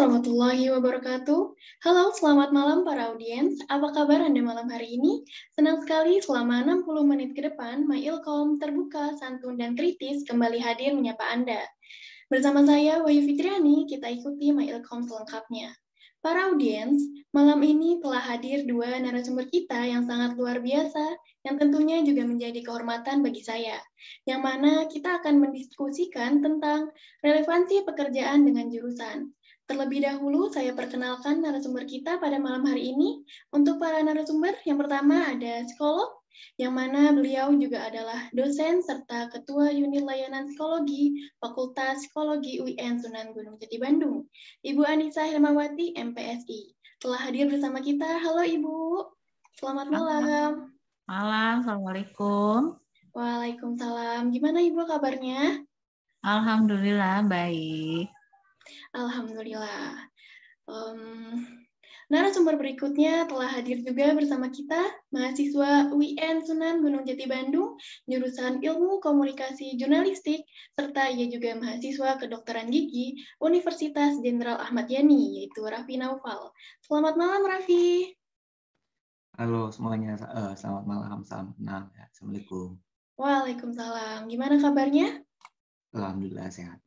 warahmatullahi wabarakatuh. Halo, selamat malam para audiens. Apa kabar Anda malam hari ini? Senang sekali selama 60 menit ke depan, MyIlkom terbuka, santun, dan kritis kembali hadir menyapa Anda. Bersama saya, Wahyu Fitriani, kita ikuti MyIlkom selengkapnya. Para audiens, malam ini telah hadir dua narasumber kita yang sangat luar biasa, yang tentunya juga menjadi kehormatan bagi saya, yang mana kita akan mendiskusikan tentang relevansi pekerjaan dengan jurusan. Terlebih dahulu, saya perkenalkan narasumber kita pada malam hari ini. Untuk para narasumber, yang pertama ada psikolog, yang mana beliau juga adalah dosen serta Ketua Unit Layanan Psikologi Fakultas Psikologi UIN Sunan Gunung Jati Bandung, Ibu Anissa Hermawati, MPSI. Telah hadir bersama kita. Halo Ibu, selamat malam. Malam, Assalamualaikum. Waalaikumsalam. Gimana Ibu kabarnya? Alhamdulillah, baik. Alhamdulillah. Narasumber berikutnya telah hadir juga bersama kita, mahasiswa UIN Sunan Gunung Jati Bandung, jurusan Ilmu Komunikasi Jurnalistik, serta ia juga mahasiswa kedokteran gigi Universitas Jenderal Ahmad Yani, yaitu Raffi Naufal. Selamat malam, Raffi. Halo semuanya, selamat malam, salam kenal. Assalamualaikum. Waalaikumsalam. Gimana kabarnya? Alhamdulillah sehat.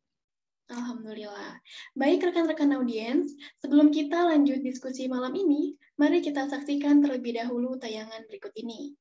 Alhamdulillah. Baik rekan-rekan audiens, sebelum kita lanjut diskusi malam ini, mari kita saksikan terlebih dahulu tayangan berikut ini.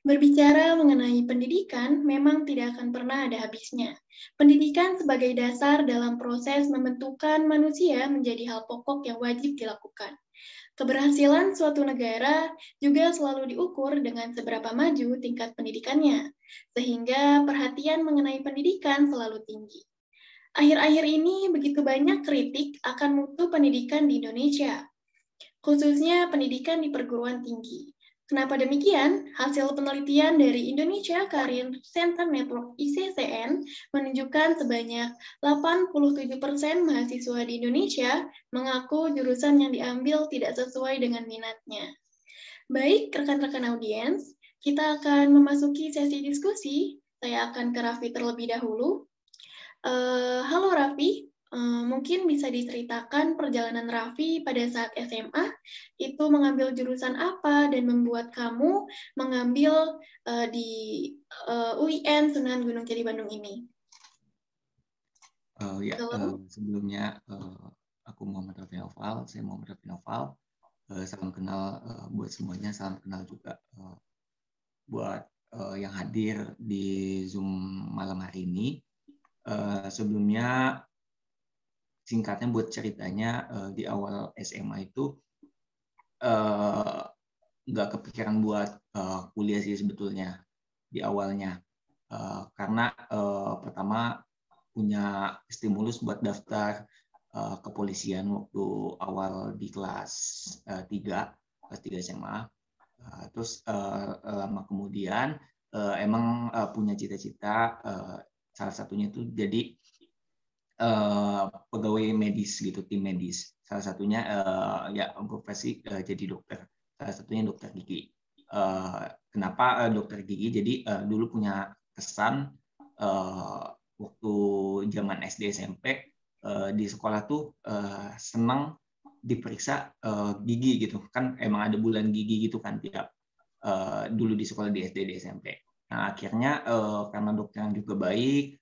Berbicara mengenai pendidikan, memang tidak akan pernah ada habisnya. Pendidikan sebagai dasar dalam proses membentukan manusia menjadi hal pokok yang wajib dilakukan. Keberhasilan suatu negara juga selalu diukur dengan seberapa maju tingkat pendidikannya, sehingga perhatian mengenai pendidikan selalu tinggi. Akhir-akhir ini begitu banyak kritik akan mutu pendidikan di Indonesia, khususnya pendidikan di perguruan tinggi. Kenapa demikian? Hasil penelitian dari Indonesia Career Center Network ICCN menunjukkan sebanyak 87% mahasiswa di Indonesia mengaku jurusan yang diambil tidak sesuai dengan minatnya. Baik, rekan-rekan audiens, kita akan memasuki sesi diskusi. Saya akan ke Raffi terlebih dahulu. Halo Raffi. Mungkin bisa diceritakan perjalanan Raffi pada saat SMA itu mengambil jurusan apa dan membuat kamu mengambil di UIN Sunan Gunung Jati Bandung ini. Sebelumnya aku Muhammad Raffi Naufal, saya Muhammad Raffi Naufal. Salam kenal buat semuanya, salam kenal juga buat yang hadir di Zoom malam hari ini. Sebelumnya singkatnya buat ceritanya, di awal SMA itu nggak kepikiran buat kuliah sih sebetulnya di awalnya, karena pertama punya stimulus buat daftar kepolisian waktu awal di kelas 3 SMA. Terus lama kemudian emang punya cita-cita, salah satunya itu jadi pegawai medis gitu, tim medis. Salah satunya ya profesi jadi dokter. Salah satunya dokter gigi. Kenapa dokter gigi? Jadi dulu punya kesan waktu zaman SD SMP di sekolah tuh senang diperiksa gigi gitu. Kan emang ada bulan gigi gitu kan tiap dulu di sekolah di SD di SMP. Nah akhirnya karena dokter yang juga baik,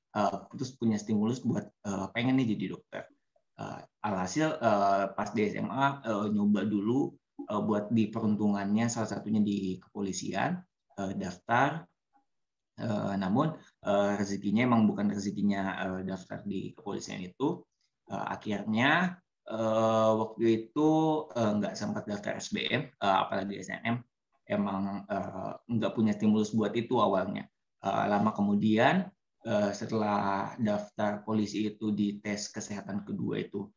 terus punya stimulus buat pengen nih jadi dokter. Alhasil pas di SMA nyoba dulu buat di peruntungannya, salah satunya di kepolisian, daftar. Namun rezekinya emang bukan rezekinya daftar di kepolisian itu. Akhirnya waktu itu nggak sempat daftar SBM, apalagi SNM. Emang nggak punya stimulus buat itu awalnya. Lama kemudian setelah daftar polisi itu di tes kesehatan kedua itu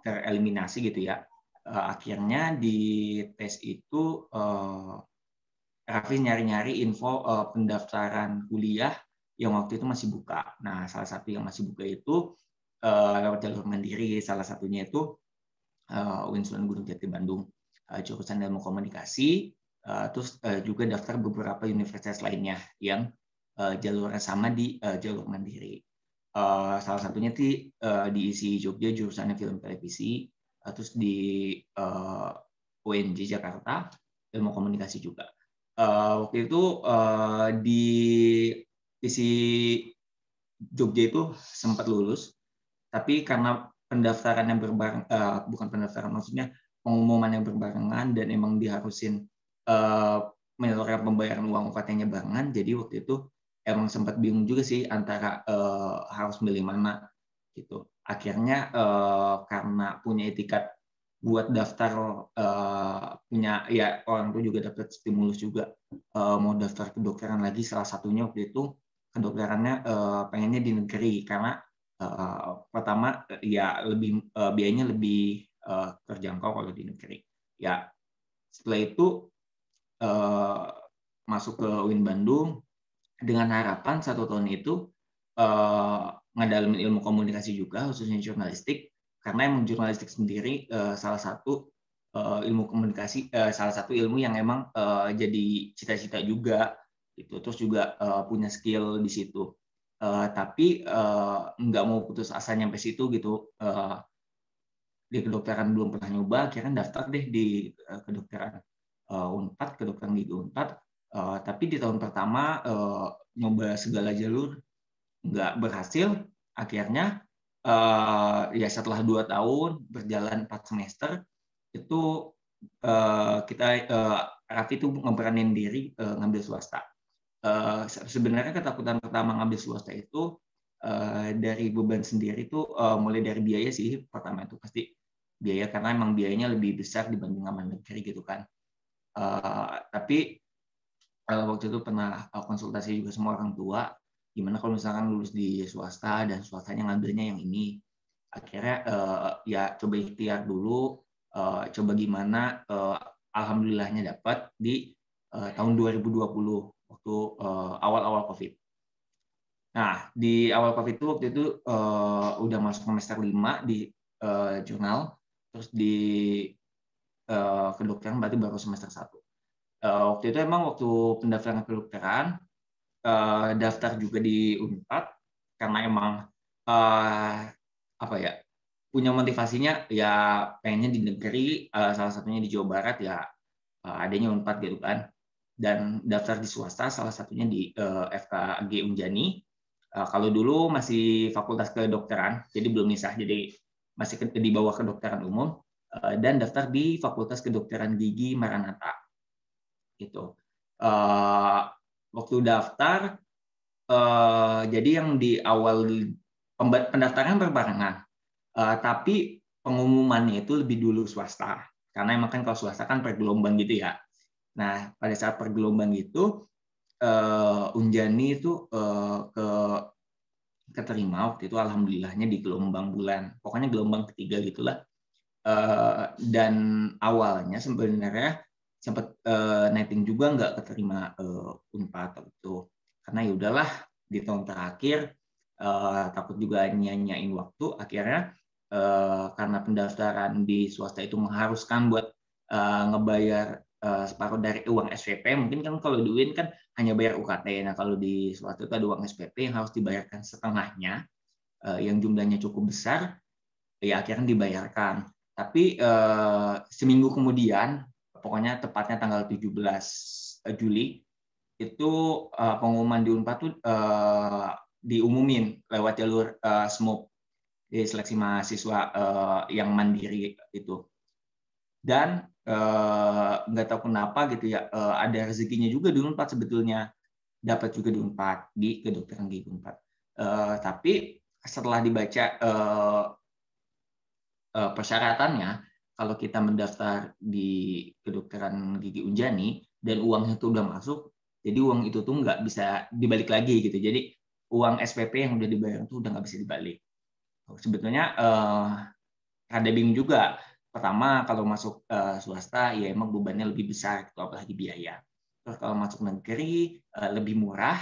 tereliminasi gitu ya. Akhirnya di tes itu Raffi nyari-nyari info pendaftaran kuliah yang waktu itu masih buka. Nah, salah satu yang masih buka itu lewat jalur mandiri. Salah satunya itu UIN Sunan Gunung Jati Bandung, jurusan ilmu komunikasi. Terus juga daftar beberapa universitas lainnya yang jalurnya sama di jalur mandiri. Salah satunya di ISI Jogja jurusannya film televisi. Terus di UNJ Jakarta ilmu komunikasi juga. Waktu itu di isi Jogja itu sempat lulus, tapi karena pendaftaran yang bukan pendaftaran, maksudnya pengumuman yang berbarengan dan emang diharusin menyalurkan pembayaran uang UKT-nya barengan, jadi waktu itu emang sempat bingung juga sih antara harus milih mana gitu. Akhirnya karena punya etikat buat daftar, punya ya orang tuh juga dapat stimulus juga mau daftar kedokteran lagi, salah satunya waktu itu kedokterannya pengennya di negeri karena pertama ya lebih biayanya lebih terjangkau kalau di negeri. Ya setelah itu masuk ke UIN Bandung dengan harapan 1 tahun itu ngedalamin ilmu komunikasi juga, khususnya jurnalistik. Karena emang jurnalistik sendiri salah satu ilmu komunikasi, salah satu ilmu yang emang jadi cita-cita juga gitu. Terus juga punya skill di situ. Tapi nggak mau putus asa nyampe situ gitu. Di kedokteran belum pernah nyoba, akhirnya daftar deh di kedokteran Unpad, kedokteran gigi Unpad. Tapi di tahun pertama nyoba segala jalur nggak berhasil. Akhirnya ya setelah 2 tahun berjalan 4 semester itu kita Raffi itu ngeberanin diri ngambil swasta. Sebenarnya ketakutan pertama ngambil swasta itu dari beban sendiri tuh mulai dari biaya sih. Pertama itu pasti biaya karena emang biayanya lebih besar dibanding sama negeri gitu kan. Tapi waktu itu pernah konsultasi juga sama orang tua, gimana kalau misalkan lulus di swasta dan swastanya ngambilnya yang ini. Akhirnya ya coba ikhtiar dulu, coba gimana, alhamdulillahnya dapat di tahun 2020 waktu awal-awal COVID. Nah, di awal COVID itu udah masuk semester 5 di jurnal, terus di kedokteran berarti baru semester 1. Waktu itu emang waktu pendaftaran kedokteran daftar juga di Unpad karena emang apa ya, punya motivasinya ya pengennya di negeri, salah satunya di Jawa Barat ya adanya Unpad gitu kan, dan daftar di swasta salah satunya di FKG Unjani. Kalau dulu masih fakultas kedokteran, jadi belum misah, jadi masih di bawah kedokteran umum, dan daftar di Fakultas Kedokteran Gigi Maranatha. Gitu. Waktu daftar, jadi yang di awal pendaftaran berbarengan, tapi pengumumannya itu lebih dulu swasta, karena emang kan kalau swasta kan per gelombang gitu ya. Nah pada saat per gelombang itu Unjani itu keterima waktu itu alhamdulillahnya di gelombang bulan, pokoknya gelombang ketiga gitulah. Dan awalnya sebenarnya sempat netting juga nggak keterima Unpad itu, karena ya udahlah di tahun terakhir takut juga nyanyain waktu. Akhirnya karena pendaftaran di swasta itu mengharuskan buat ngebayar separuh dari uang SPP, mungkin kan kalau di UIN kan hanya bayar UKT. Nah kalau di swasta itu ada uang SPP yang harus dibayarkan setengahnya, yang jumlahnya cukup besar, ya akhirnya dibayarkan. Tapi seminggu kemudian, pokoknya tepatnya tanggal 17 Juli, itu pengumuman di Unpad tuh diumumin lewat jalur SMUP, di seleksi mahasiswa yang mandiri itu. Dan nggak tahu kenapa gitu ya, ada rezekinya juga di Unpad sebetulnya. dapat juga di Unpad, di kedokteran gigi Unpad. Tapi setelah dibaca persyaratannya, kalau kita mendaftar di kedokteran gigi Unjani dan uangnya itu udah masuk, jadi uang itu tuh nggak bisa dibalik lagi gitu. Jadi uang SPP yang udah dibayar itu udah nggak bisa dibalik. Sebetulnya rada bingung juga. Pertama, kalau masuk swasta ya emang bebannya lebih besar, apalagi biaya. Terus kalau masuk negeri lebih murah.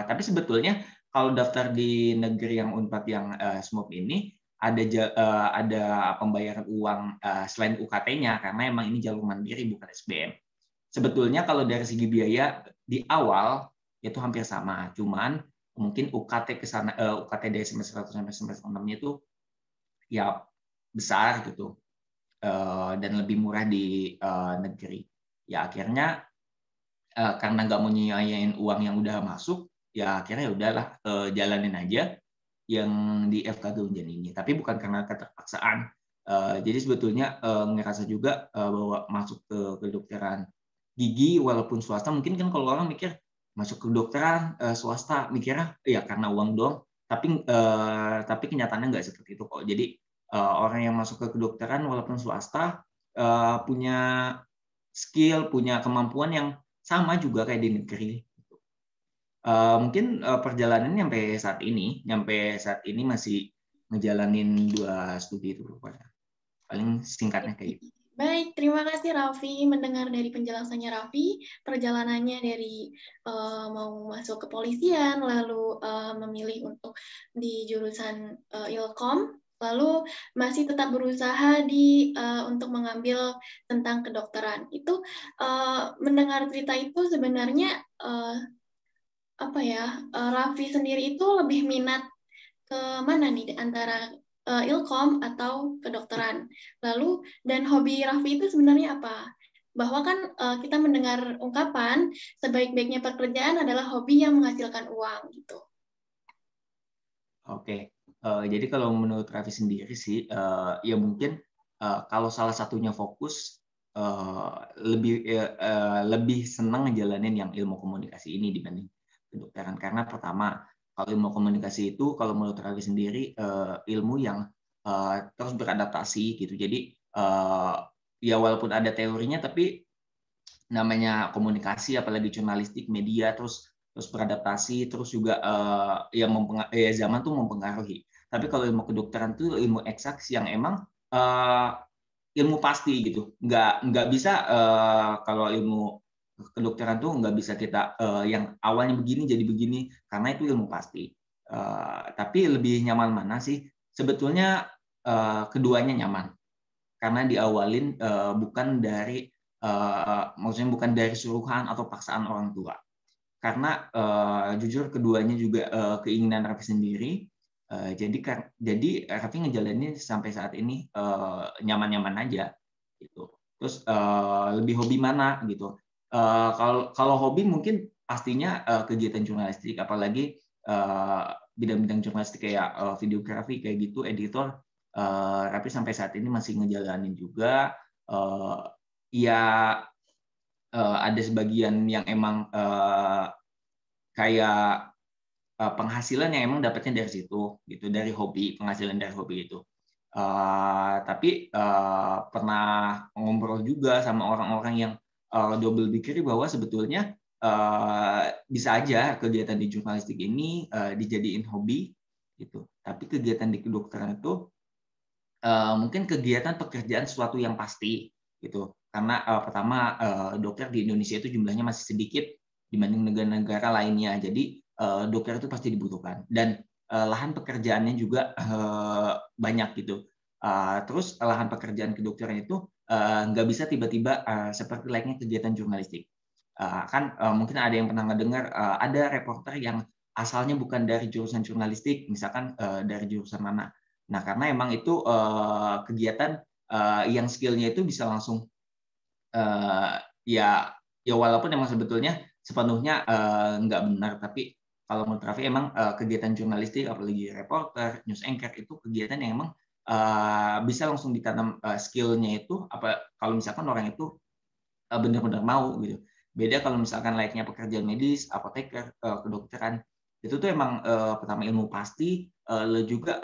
Tapi sebetulnya kalau daftar di negeri yang Unpad yang SMOP ini ada pembayaran uang selain UKT-nya karena emang ini jalur mandiri bukan SBM. Sebetulnya kalau dari segi biaya di awal itu hampir sama, cuman mungkin UKT ke sana UKT dari semester 1 sampai semester 6-nya itu ya besar gitu dan lebih murah di negeri. Ya akhirnya karena nggak mau nyanyain uang yang udah masuk, ya akhirnya udahlah jalanin aja yang di FKG Unjani ini. Tapi bukan karena keterpaksaan. Jadi sebetulnya ngerasa juga bahwa masuk ke kedokteran gigi walaupun swasta, mungkin kan kalau orang mikir masuk ke kedokteran swasta mikirnya ya karena uang doang. Tapi kenyataannya nggak seperti itu kok. Jadi orang yang masuk ke kedokteran walaupun swasta punya skill, punya kemampuan yang sama juga kayak di negeri. Mungkin perjalanannya sampai saat ini masih ngejalanin 2 studi itu rupanya. Paling singkatnya kayak gitu. Baik, terima kasih Raffi. Mendengar dari penjelasannya Raffi, perjalanannya dari mau masuk kepolisian, lalu memilih untuk di jurusan Ilkom, lalu masih tetap berusaha untuk mengambil tentang kedokteran. Itu mendengar cerita itu sebenarnya Raffi sendiri itu lebih minat ke mana nih antara Ilkom atau kedokteran. Lalu dan hobi Raffi itu sebenarnya apa? Bahwa kan kita mendengar ungkapan sebaik-baiknya pekerjaan adalah hobi yang menghasilkan uang gitu. Oke. Jadi kalau menurut Raffi sendiri sih ya mungkin kalau salah satunya fokus lebih senang ngejalanin yang ilmu komunikasi ini dibanding kedokteran. Karena pertama, kalau ilmu komunikasi itu kalau menurut Raffi sendiri ilmu yang terus beradaptasi gitu. Jadi ya walaupun ada teorinya tapi namanya komunikasi apalagi jurnalistik media terus beradaptasi terus juga zaman tuh mempengaruhi. Tapi kalau ilmu kedokteran tuh ilmu eksak yang emang ilmu pasti gitu. Nggak bisa kalau ilmu kedokteran tuh nggak bisa kita yang awalnya begini jadi begini karena itu ilmu pasti. Tapi lebih nyaman mana sih? Sebetulnya keduanya nyaman karena diawalin maksudnya bukan dari suruhan atau paksaan orang tua. Karena jujur keduanya juga keinginan Raffi sendiri. Jadi Raffi ngejalanin sampai saat ini nyaman-nyaman aja gitu. Terus lebih hobi mana gitu. Kalau hobi mungkin pastinya kegiatan jurnalistik, apalagi bidang-bidang jurnalistik kayak videografi kayak gitu, editor. Raffi sampai saat ini masih ngejalanin juga. Ya ada sebagian yang emang kayak penghasilan yang emang dapatnya dari situ gitu, dari hobi, penghasilan dari hobi itu. Tapi pernah ngobrol juga sama orang-orang yang double pikir bahwa sebetulnya bisa aja kegiatan di jurnalistik ini dijadiin hobi gitu. Tapi kegiatan di kedokteran itu mungkin kegiatan pekerjaan sesuatu yang pasti gitu. Karena pertama dokter di Indonesia itu jumlahnya masih sedikit dibanding negara-negara lainnya. Jadi dokter itu pasti dibutuhkan dan lahan pekerjaannya juga banyak gitu. Terus lahan pekerjaan kedokteran itu nggak bisa tiba-tiba seperti layaknya kegiatan jurnalistik. Mungkin ada yang pernah ngedengar ada reporter yang asalnya bukan dari jurusan jurnalistik, misalkan dari jurusan mana. Nah, karena emang itu kegiatan yang skillnya itu bisa langsung ya walaupun emang sebetulnya sepenuhnya nggak benar, tapi kalau menurut Raffi emang kegiatan jurnalistik apalagi reporter, news anchor itu kegiatan yang emang bisa langsung ditanam skillnya itu kalau misalkan orang itu benar-benar mau gitu. Beda kalau misalkan layaknya pekerjaan medis, apoteker, kedokteran, itu tuh emang pertama ilmu pasti, juga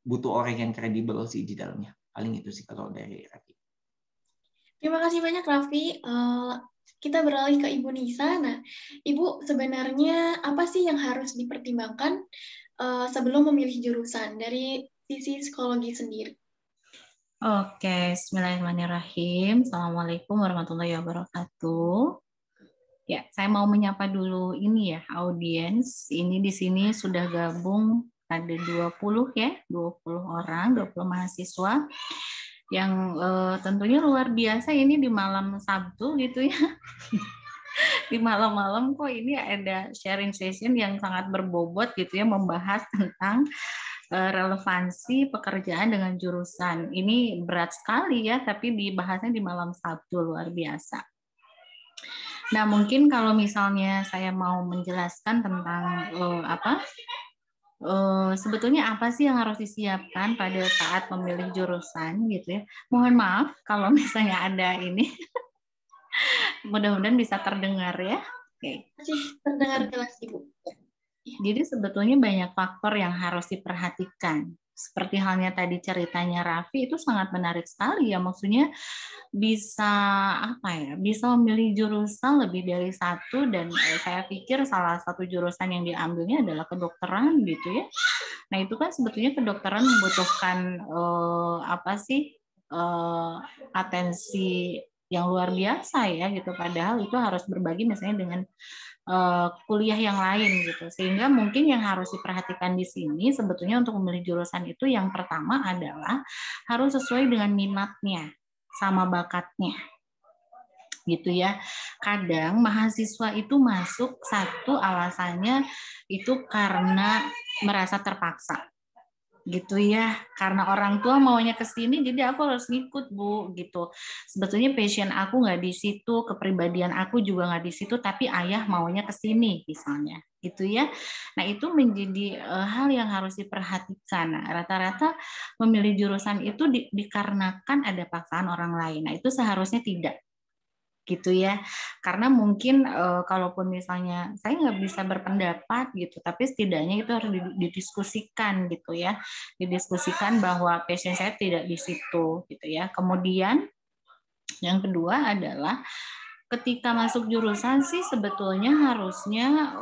butuh orang yang kredibel sih di dalamnya. Paling itu sih kalau dari Raffi. Terima kasih banyak Raffi. Kita beralih ke Ibu Nisa. Nah, Ibu sebenarnya apa sih yang harus dipertimbangkan sebelum memilih jurusan dari sisi psikologi sendiri? Oke, bismillahirrahmanirrahim. Assalamualaikum warahmatullahi wabarakatuh. Ya, saya mau menyapa dulu ini ya, audiens. Ini di sini sudah gabung ada 20 ya, 20 orang, 20 mahasiswa yang tentunya luar biasa ini di malam Sabtu gitu ya. Di malam-malam kok ini ada sharing session yang sangat berbobot gitu ya, membahas tentang relevansi pekerjaan dengan jurusan. Ini berat sekali ya, tapi dibahasnya di malam Sabtu, luar biasa. Nah, mungkin kalau misalnya saya mau menjelaskan tentang sebetulnya apa sih yang harus disiapkan pada saat memilih jurusan gitu ya. Mohon maaf kalau misalnya ada ini. Mudah-mudahan bisa terdengar ya. Oke. Masih terdengar jelas, Ibu. Jadi sebetulnya banyak faktor yang harus diperhatikan. Seperti halnya tadi ceritanya Raffi itu sangat menarik sekali ya, maksudnya bisa bisa memilih jurusan lebih dari satu, dan saya pikir salah satu jurusan yang diambilnya adalah kedokteran gitu ya. Nah itu kan sebetulnya kedokteran membutuhkan atensi yang luar biasa ya gitu, padahal itu harus berbagi misalnya dengan kuliah yang lain gitu, sehingga mungkin yang harus diperhatikan di sini sebetulnya untuk memilih jurusan itu yang pertama adalah harus sesuai dengan minatnya sama bakatnya gitu ya. Kadang mahasiswa itu masuk satu alasannya itu karena merasa terpaksa gitu ya, karena orang tua maunya ke sini jadi aku harus ngikut Bu gitu. Sebetulnya passion aku nggak di situ, kepribadian aku juga nggak di situ, tapi ayah maunya ke sini misalnya gitu ya. Nah itu menjadi hal yang harus diperhatikan. Nah, rata-rata memilih jurusan itu dikarenakan ada paksaan orang lain. Nah itu seharusnya tidak gitu ya, karena mungkin kalaupun misalnya saya nggak bisa berpendapat gitu, tapi setidaknya itu harus didiskusikan gitu ya, didiskusikan bahwa passion saya tidak di situ gitu ya. Kemudian yang kedua adalah ketika masuk jurusan sih sebetulnya harusnya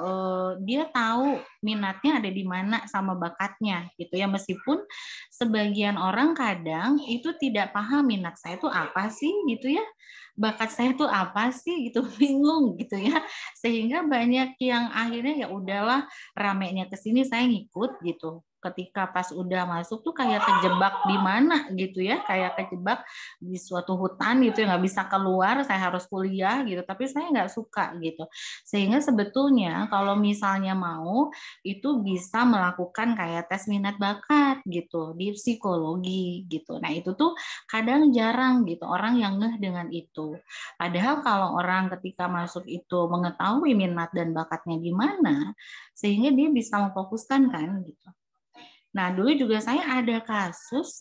dia tahu minatnya ada di mana sama bakatnya gitu ya, meskipun sebagian orang kadang itu tidak paham minat saya itu apa sih gitu ya, bakat saya itu apa sih gitu, bingung gitu ya, sehingga banyak yang akhirnya ya udahlah ramenya ke sini saya ngikut gitu. Ketika pas udah masuk tuh kayak kejebak di mana gitu ya, kayak kejebak di suatu hutan gitu ya, nggak bisa keluar, saya harus kuliah gitu, tapi saya nggak suka gitu. Sehingga sebetulnya kalau misalnya mau itu bisa melakukan kayak tes minat bakat gitu di psikologi gitu. Nah itu tuh kadang jarang gitu orang yang ngeh dengan itu. Padahal kalau orang ketika masuk itu mengetahui minat dan bakatnya di mana, sehingga dia bisa memfokuskan kan gitu. Nah, dulu juga saya ada kasus,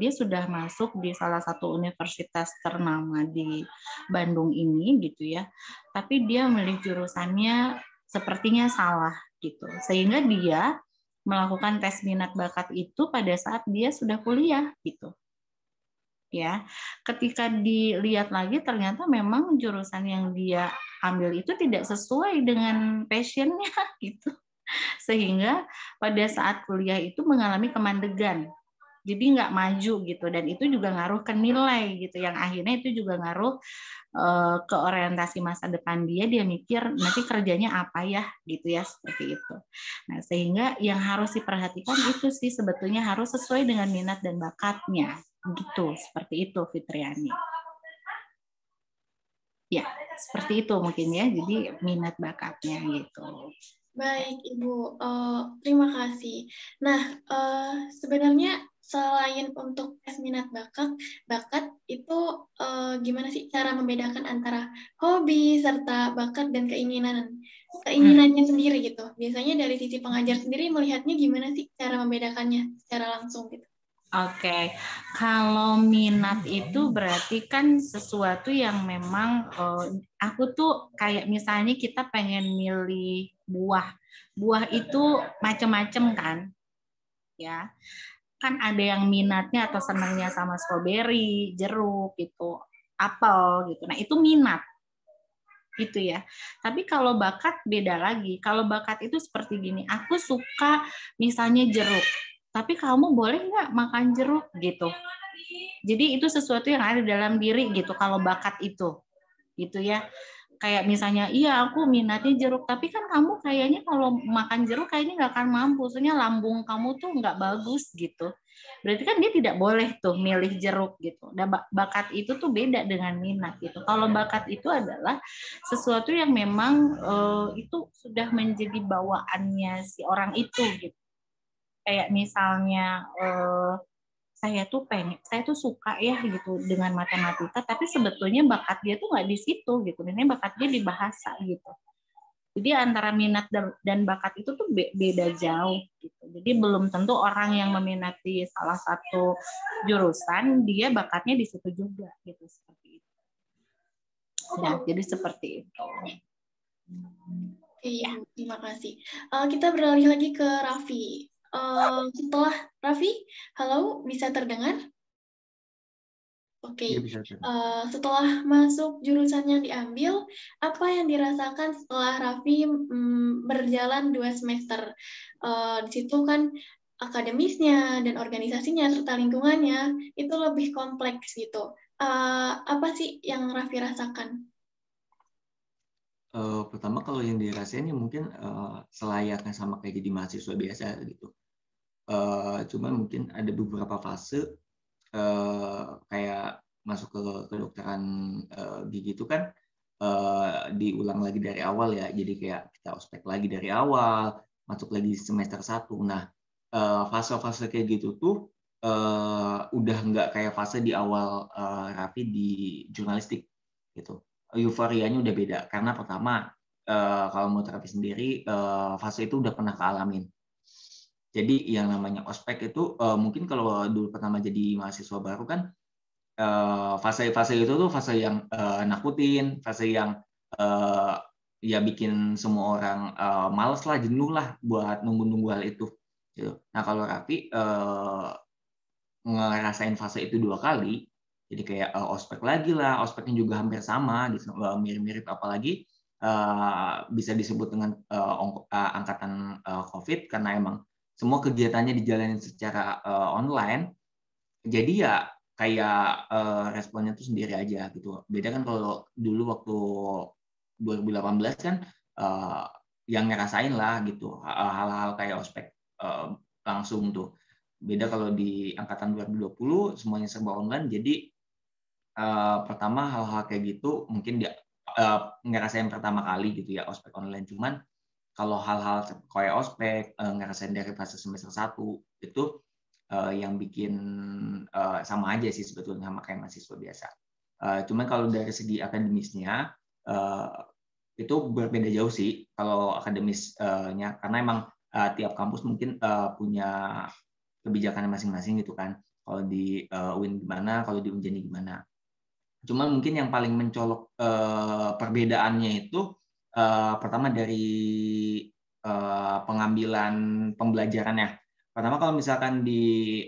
dia sudah masuk di salah satu universitas ternama di Bandung ini gitu ya, tapi dia memilih jurusannya sepertinya salah gitu, sehingga dia melakukan tes minat bakat itu pada saat dia sudah kuliah gitu. Ya, ketika dilihat lagi ternyata memang jurusan yang dia ambil itu tidak sesuai dengan passionnya gitu. Sehingga pada saat kuliah itu mengalami kemandegan, jadi nggak maju gitu, dan itu juga ngaruh ke nilai gitu, yang akhirnya itu juga ngaruh ke orientasi masa depan dia mikir nanti kerjanya apa ya gitu ya, seperti itu. Nah sehingga yang harus diperhatikan itu sih sebetulnya harus sesuai dengan minat dan bakatnya gitu, seperti itu Fitriani. Ya seperti itu mungkin ya, jadi minat bakatnya gitu. Baik, Ibu. Terima kasih. Nah, sebenarnya selain untuk tes minat bakat itu gimana sih cara membedakan antara hobi serta bakat dan keinginannya sendiri gitu? Biasanya dari sisi pengajar sendiri melihatnya gimana sih cara membedakannya secara langsung gitu? Oke, kalau minat itu berarti kan sesuatu yang memang aku tuh kayak misalnya kita pengen milih buah, buah itu macam-macam kan, ya. Kan ada yang minatnya atau senangnya sama stroberi, jeruk gitu, apel gitu. Nah itu minat gitu ya. Tapi kalau bakat beda lagi. Kalau bakat itu seperti gini, aku suka misalnya jeruk, tapi kamu boleh nggak makan jeruk gitu. Jadi itu sesuatu yang ada dalam diri gitu. Kalau bakat itu, gitu ya. Kayak misalnya, iya aku minatnya jeruk, tapi kan kamu kayaknya kalau makan jeruk kayaknya nggak akan mampu, soalnya lambung kamu tuh nggak bagus gitu. Berarti kan dia tidak boleh tuh milih jeruk gitu. Dan bakat itu tuh beda dengan minat gitu. Kalau bakat itu adalah sesuatu yang memang itu sudah menjadi bawaannya si orang itu gitu. Kayak misalnya saya tuh suka ya gitu dengan matematika, tapi sebetulnya bakat dia tuh nggak di situ gitu. Ini bakat dia di bahasa gitu. Jadi antara minat dan bakat itu tuh beda jauh gitu. Jadi belum tentu orang yang meminati salah satu jurusan dia bakatnya di situ juga gitu, seperti itu. Ya, jadi seperti itu. Oke, Ibu, terima kasih. Kita beralih lagi ke Raffi. Setelah Raffi, halo, bisa terdengar? Oke, Ya, bisa. setelah masuk jurusan yang diambil, apa yang dirasakan setelah Raffi berjalan 2 semester? Di situ kan akademisnya dan organisasinya serta lingkungannya itu lebih kompleks gitu. Apa sih yang Raffi rasakan? Pertama kalau yang dirasain ya mungkin selayaknya sama kayak jadi mahasiswa biasa gitu. Cuman mungkin ada beberapa fase kayak masuk ke kedokteran gigi itu kan diulang lagi dari awal ya. Jadi kayak kita ospek lagi dari awal, masuk lagi semester 1. Nah, fase-fase kayak gitu tuh udah nggak kayak fase di awal Raffi di jurnalistik gitu. Euforianya udah beda karena pertama kalau mau terapi sendiri fase itu udah pernah kealamin. Jadi yang namanya ospek itu mungkin kalau dulu pertama jadi mahasiswa baru kan fase-fase itu tuh fase yang nakutin, fase yang ya bikin semua orang males lah, jenuh lah buat nunggu-nunggu hal itu. Gitu. Nah kalau Raffi ngerasain fase itu 2 kali, jadi kayak ospek lagi lah, ospeknya juga hampir sama, mirip-mirip, apalagi bisa disebut dengan angkatan COVID karena emang semua kegiatannya dijalani secara online, jadi ya kayak responnya tuh sendiri aja gitu. Beda kan kalau dulu waktu 2018 kan yang ngerasain lah gitu hal-hal kayak ospek langsung tuh. Beda kalau di angkatan 2020 semuanya serba online, jadi pertama hal-hal kayak gitu mungkin dia ngerasain pertama kali gitu ya ospek online. Cuman kalau hal-hal kayak ospek ngerasain dari fase semester 1 itu yang bikin sama aja sih sebetulnya sama kayak mahasiswa biasa. Cuman kalau dari segi akademisnya itu berbeda jauh sih kalau akademisnya karena emang tiap kampus mungkin punya kebijakannya masing-masing gitu kan. Kalau di UIN gimana, kalau di Unjani gimana. Cuman mungkin yang paling mencolok perbedaannya itu pertama dari pengambilan pembelajarannya. Pertama kalau misalkan di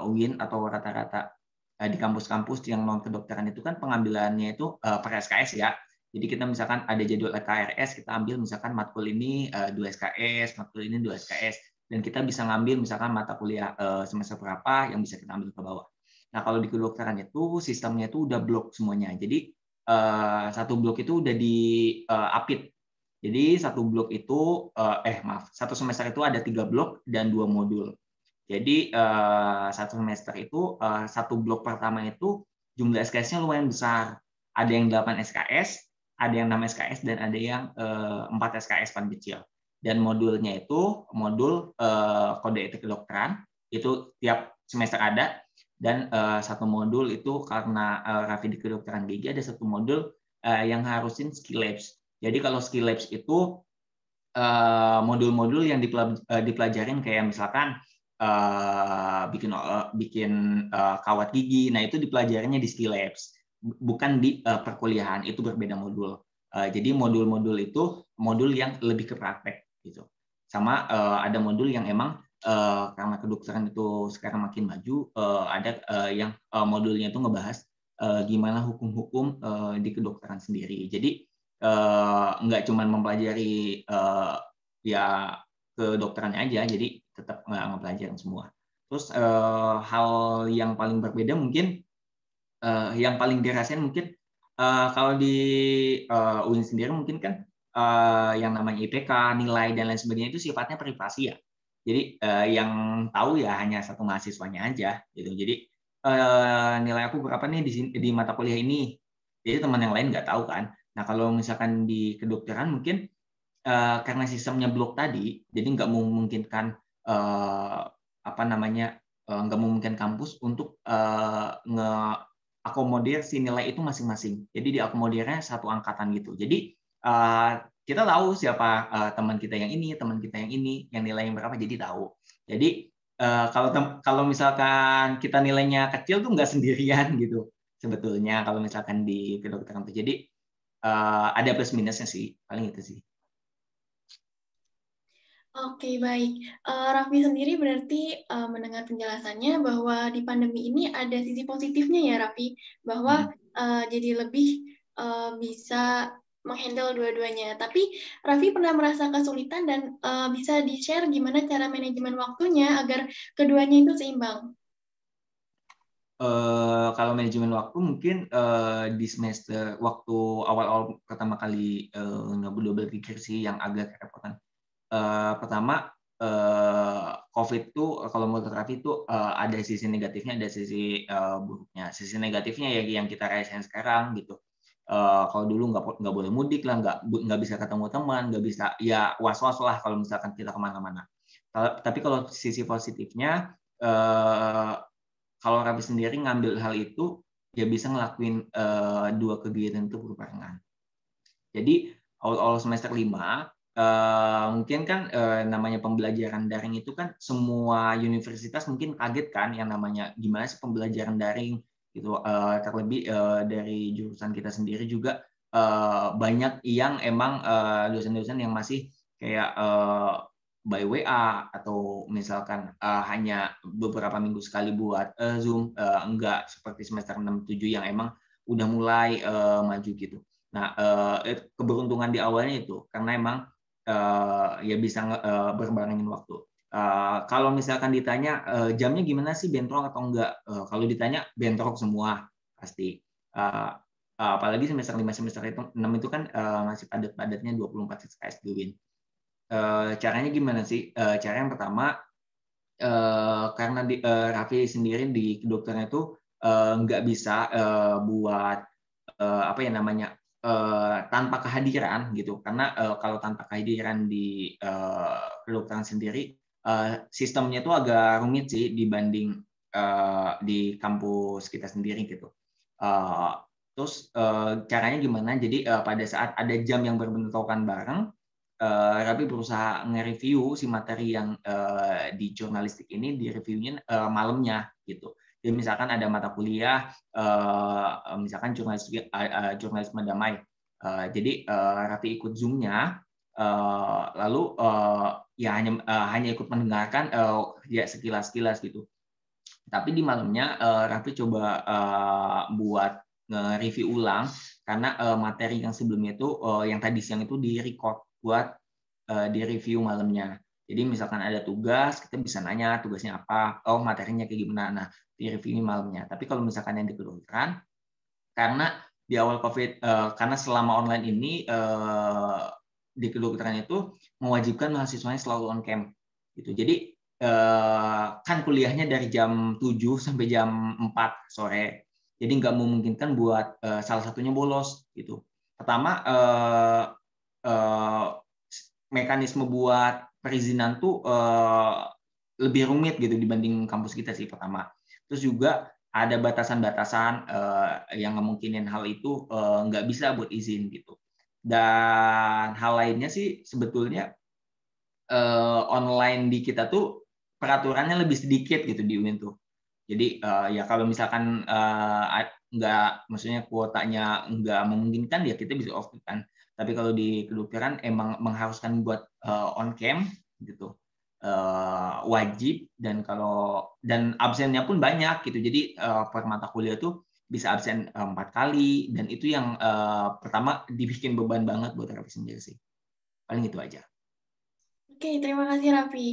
UIN atau rata-rata di kampus-kampus yang non kedokteran itu kan pengambilannya itu per SKS ya. Jadi kita misalkan ada jadwal KRS, kita ambil misalkan matkul ini 2 SKS, matkul ini 2 SKS, dan kita bisa ngambil misalkan mata kuliah semester berapa yang bisa kita ambil ke bawah. Nah kalau di kedokteran itu sistemnya itu udah blok semuanya. Jadi satu blok itu udah diapit. Jadi satu blok itu satu semester itu ada 3 blok dan 2 modul. Jadi satu semester itu satu blok pertama itu jumlah SKS-nya lumayan besar. Ada yang 8 SKS, ada yang 6 SKS, dan ada yang 4 SKS paling kecil. Dan modulnya itu modul kode etik kedokteran, itu tiap semester ada. Dan satu modul itu karena Raffi di kedokteran gigi ada satu modul yang harusin skill labs. Jadi kalau skill labs itu modul-modul yang dipelajarin kayak misalkan bikin kawat gigi. Nah, itu dipelajarinya di skill labs, bukan di perkuliahan. Itu berbeda modul. Jadi modul-modul itu modul yang lebih ke praktek gitu. Sama ada modul yang emang karena kedokteran itu sekarang makin maju, ada yang modulnya itu ngebahas gimana hukum-hukum di kedokteran sendiri. Jadi nggak cuma mempelajari ya kedokterannya aja, jadi tetap mempelajari semua. Terus hal yang paling berbeda mungkin, yang paling dirasain mungkin kalau di UIN sendiri mungkin kan yang namanya IPK, nilai dan lain sebagainya itu sifatnya privasi ya. Jadi yang tahu ya hanya satu mahasiswanya aja gitu. Jadi nilai aku berapa nih di mata kuliah ini. Jadi teman yang lain nggak tahu kan. Nah, kalau misalkan di kedokteran mungkin karena sistemnya blok tadi, jadi nggak memungkinkan nggak memungkinkan kampus untuk akomodir si nilai itu masing-masing. Jadi diakomodirnya satu angkatan gitu. Jadi kita tahu siapa teman kita yang ini, teman kita yang ini, yang nilainya berapa, jadi tahu. Jadi kalau misalkan kita nilainya kecil tuh nggak sendirian gitu sebetulnya kalau misalkan di kedokteran itu. Jadi ada plus minusnya sih, paling itu sih. Oke, baik. Raffi sendiri berarti mendengar penjelasannya bahwa di pandemi ini ada sisi positifnya ya, Raffi, bahwa jadi lebih bisa menghandle dua-duanya. Tapi Raffi pernah merasa kesulitan dan bisa di-share gimana cara manajemen waktunya agar keduanya itu seimbang? Kalau manajemen waktu mungkin di semester waktu awal-awal pertama kali double pikir sih yang agak kerepotan. Pertama, COVID itu kalau menurut Raffi itu ada sisi negatifnya, ada sisi buruknya. Sisi negatifnya ya yang kita rasain sekarang gitu. Kalau dulu nggak boleh mudik lah, nggak bisa ketemu teman, nggak bisa ya was-was lah kalau misalkan kita kemana-mana. Tapi kalau sisi positifnya, kalau Raffi sendiri ngambil hal itu, ya bisa ngelakuin dua kegiatan itu berbarengan. Jadi awal semester 5 mungkin kan namanya pembelajaran daring itu kan semua universitas mungkin kaget kan yang namanya gimana sih pembelajaran daring gitu, terlebih dari jurusan kita sendiri juga banyak yang emang dosen-dosen yang masih kayak by WA atau misalkan hanya beberapa minggu sekali buat Zoom, enggak seperti semester 6-7 yang emang udah mulai maju gitu. Nah, keberuntungan di awalnya itu karena emang ya bisa berbarengin waktu. Kalau misalkan ditanya jamnya gimana sih, bentrok atau enggak? Kalau ditanya bentrok semua pasti. Apalagi semester 5 semester 6 itu kan masih padat-padatnya 24 SKS dulu. Caranya gimana sih? Cara yang pertama, karena Raffi sendiri di kedokteran itu nggak bisa buat apa ya namanya tanpa kehadiran gitu, karena kalau tanpa kehadiran di kedokteran sendiri sistemnya itu agak rumit sih dibanding di kampus kita sendiri gitu. Terus caranya gimana? Jadi pada saat ada jam yang berbentrokan bareng, Raffi berusaha nge-review si materi yang di jurnalistik ini, di reviewnya malamnya gitu. Jadi misalkan ada mata kuliah, misalkan jurnalisme damai. Jadi Raffi ikut Zoom-nya, lalu ya hanya ikut mendengarkan ya sekilas-kilas gitu. Tapi di malamnya Raffi coba buat nge-review ulang karena materi yang sebelumnya itu yang tadi siang itu di-record buat di-review malamnya. Jadi misalkan ada tugas, kita bisa nanya tugasnya apa, oh materinya kayak gimana. Nah, di-review malamnya. Tapi kalau misalkan yang di kedokteran, karena di awal COVID, karena selama online ini di kedokteran itu mewajibkan mahasiswanya selalu on cam gitu. Jadi kan kuliahnya dari jam 7 sampai jam 4 sore. Jadi nggak memungkinkan buat salah satunya bolos gitu. Pertama mekanisme buat perizinan tuh lebih rumit gitu dibanding kampus kita sih pertama. Terus juga ada batasan-batasan yang memungkinkan hal itu nggak bisa buat izin gitu. Dan hal lainnya sih sebetulnya online di kita tuh peraturannya lebih sedikit gitu di UIN tuh. Jadi ya kalau misalkan maksudnya kuotanya nggak memungkinkan ya kita bisa off kan. Tapi kalau di kedokteran emang mengharuskan buat on cam gitu, wajib, dan absennya pun banyak gitu. Jadi per mata kuliah tuh bisa absen 4 kali, dan itu yang pertama dibikin beban banget buat Raffi sendiri sih. Paling itu aja. Oke, terima kasih Raffi.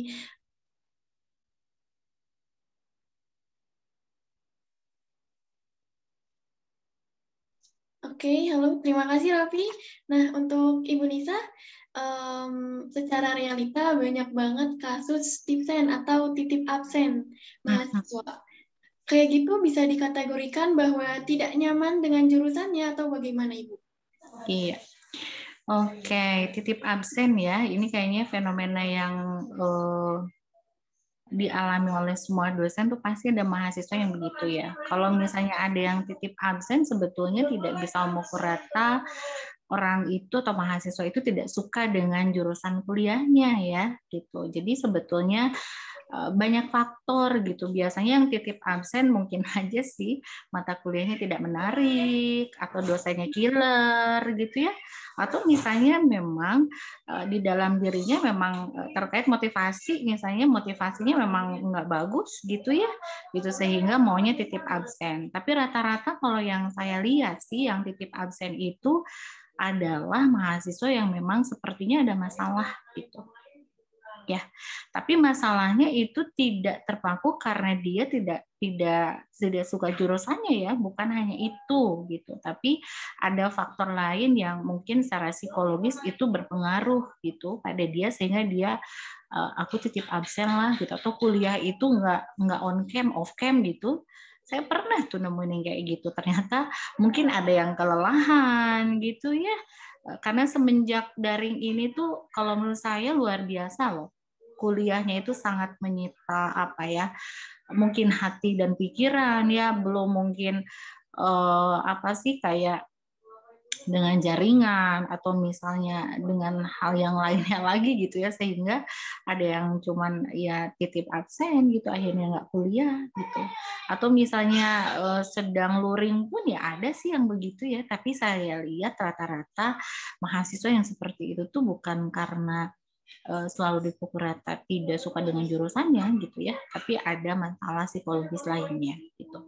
Oke, halo, terima kasih Raffi. Nah, untuk Ibu Nisa, secara realita banyak banget kasus tipsen atau titip absen mahasiswa. Kayak gitu bisa dikategorikan bahwa tidak nyaman dengan jurusannya atau bagaimana Ibu? Iya. Oke, titip absen ya. Ini kayaknya fenomena yang dialami oleh semua dosen tuh pasti ada mahasiswa yang begitu ya. Kalau misalnya ada yang titip absen, sebetulnya tidak bisa memukul rata orang itu atau mahasiswa itu tidak suka dengan jurusan kuliahnya ya gitu. Jadi sebetulnya banyak faktor gitu. Biasanya yang titip absen mungkin aja sih mata kuliahnya tidak menarik atau dosennya killer gitu ya. Atau misalnya memang di dalam dirinya memang terkait motivasi, misalnya motivasinya memang nggak bagus gitu ya, gitu sehingga maunya titip absen. Tapi rata-rata kalau yang saya lihat sih yang titip absen itu adalah mahasiswa yang memang sepertinya ada masalah gitu. Ya, tapi masalahnya itu tidak terpaku karena dia tidak suka jurusannya ya, bukan hanya itu gitu. Tapi ada faktor lain yang mungkin secara psikologis itu berpengaruh gitu pada dia sehingga dia aku titip absen lah gitu, atau kuliah itu nggak on cam off cam gitu. Saya pernah tuh nemuin yang kayak gitu. Ternyata mungkin ada yang kelelahan gitu ya. Karena semenjak daring ini tuh kalau menurut saya luar biasa loh. Kuliahnya itu sangat menyita apa ya? Mungkin hati dan pikiran ya, belum mungkin apa sih kayak dengan jaringan atau misalnya dengan hal yang lainnya lagi gitu ya, sehingga ada yang cuman ya titip absen gitu akhirnya nggak kuliah gitu, atau misalnya sedang luring pun ya ada sih yang begitu ya. Tapi saya lihat rata-rata mahasiswa yang seperti itu tuh bukan karena selalu dipukul rata tidak suka dengan jurusannya gitu ya, tapi ada masalah psikologis lainnya gitu.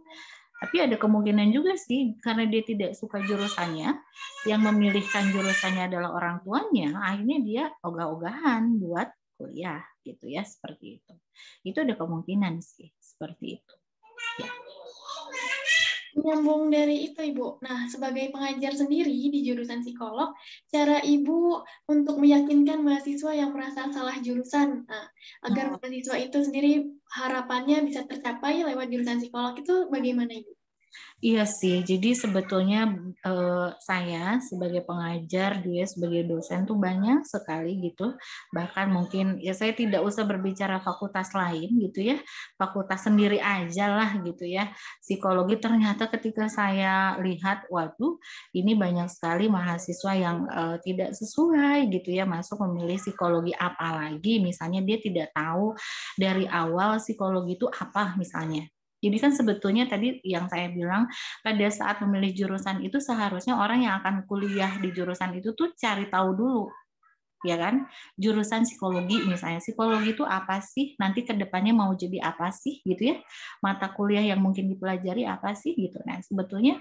Tapi ada kemungkinan juga sih karena dia tidak suka jurusannya, yang memilihkan jurusannya adalah orang tuanya, akhirnya dia ogah-ogahan buat kuliah gitu ya, seperti itu. Itu ada kemungkinan sih seperti itu. Ya. Menyambung dari itu Ibu. Nah, sebagai pengajar sendiri di jurusan psikolog, cara Ibu untuk meyakinkan mahasiswa yang merasa salah jurusan, agar mahasiswa itu sendiri harapannya bisa tercapai lewat jurusan psikolog itu bagaimana Ibu? Iya sih, jadi sebetulnya saya sebagai pengajar, dia sebagai dosen tuh banyak sekali gitu. Bahkan mungkin ya saya tidak usah berbicara fakultas lain gitu ya, fakultas sendiri aja lah gitu ya. Psikologi ternyata ketika saya lihat, waduh ini banyak sekali mahasiswa yang tidak sesuai gitu ya masuk memilih psikologi, apalagi misalnya dia tidak tahu dari awal psikologi itu apa misalnya. Jadi kan sebetulnya tadi yang saya bilang, pada saat memilih jurusan itu seharusnya orang yang akan kuliah di jurusan itu tuh cari tahu dulu, ya kan? Jurusan psikologi misalnya, psikologi itu apa sih? Nanti ke depannya mau jadi apa sih gitu ya? Mata kuliah yang mungkin dipelajari apa sih gitu. Nah, sebetulnya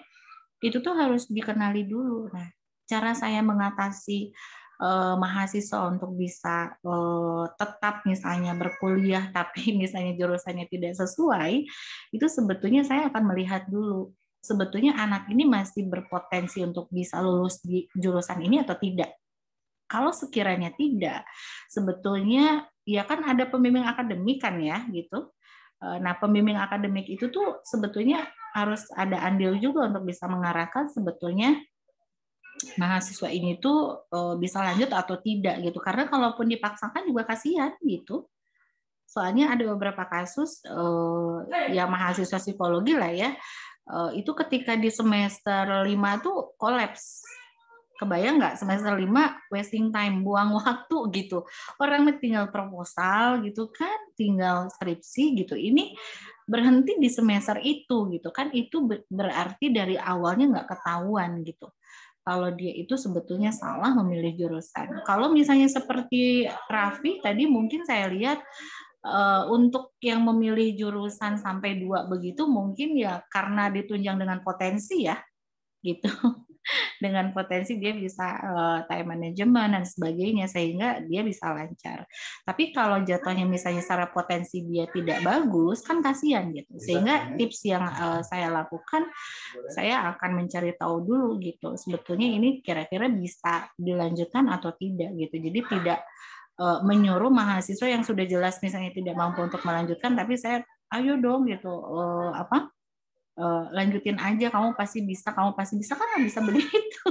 itu tuh harus dikenali dulu. Nah, cara saya mengatasi mahasiswa untuk bisa tetap misalnya berkuliah tapi misalnya jurusannya tidak sesuai, itu sebetulnya saya akan melihat dulu sebetulnya anak ini masih berpotensi untuk bisa lulus di jurusan ini atau tidak. Kalau sekiranya tidak, sebetulnya ya kan ada pembimbing akademik kan ya gitu. Nah, pembimbing akademik itu tuh sebetulnya harus ada andil juga untuk bisa mengarahkan sebetulnya mahasiswa ini tuh bisa lanjut atau tidak gitu. Karena kalaupun dipaksakan juga kasihan gitu. Soalnya ada beberapa kasus ya mahasiswa psikologi lah ya, itu ketika di semester 5 tuh kolaps. Kebayang nggak semester 5 wasting time, buang waktu gitu. Orang tinggal proposal gitu kan, tinggal skripsi gitu. Ini berhenti di semester itu gitu kan, itu berarti dari awalnya nggak ketahuan gitu. Kalau dia itu sebetulnya salah memilih jurusan. Kalau misalnya seperti Raffi tadi mungkin saya lihat untuk yang memilih jurusan sampai 2 begitu mungkin ya karena ditunjang dengan potensi ya gitu. Dengan potensi dia bisa time management dan sebagainya sehingga dia bisa lancar. Tapi kalau jatuhnya misalnya secara potensi dia tidak bagus kan kasihan gitu. Sehingga tips yang saya lakukan, saya akan mencari tahu dulu gitu. Sebetulnya ini kira-kira bisa dilanjutkan atau tidak gitu. Jadi tidak menyuruh mahasiswa yang sudah jelas misalnya tidak mampu untuk melanjutkan, tapi saya ayo dong gitu lanjutin aja, kamu pasti bisa kan nggak bisa begitu.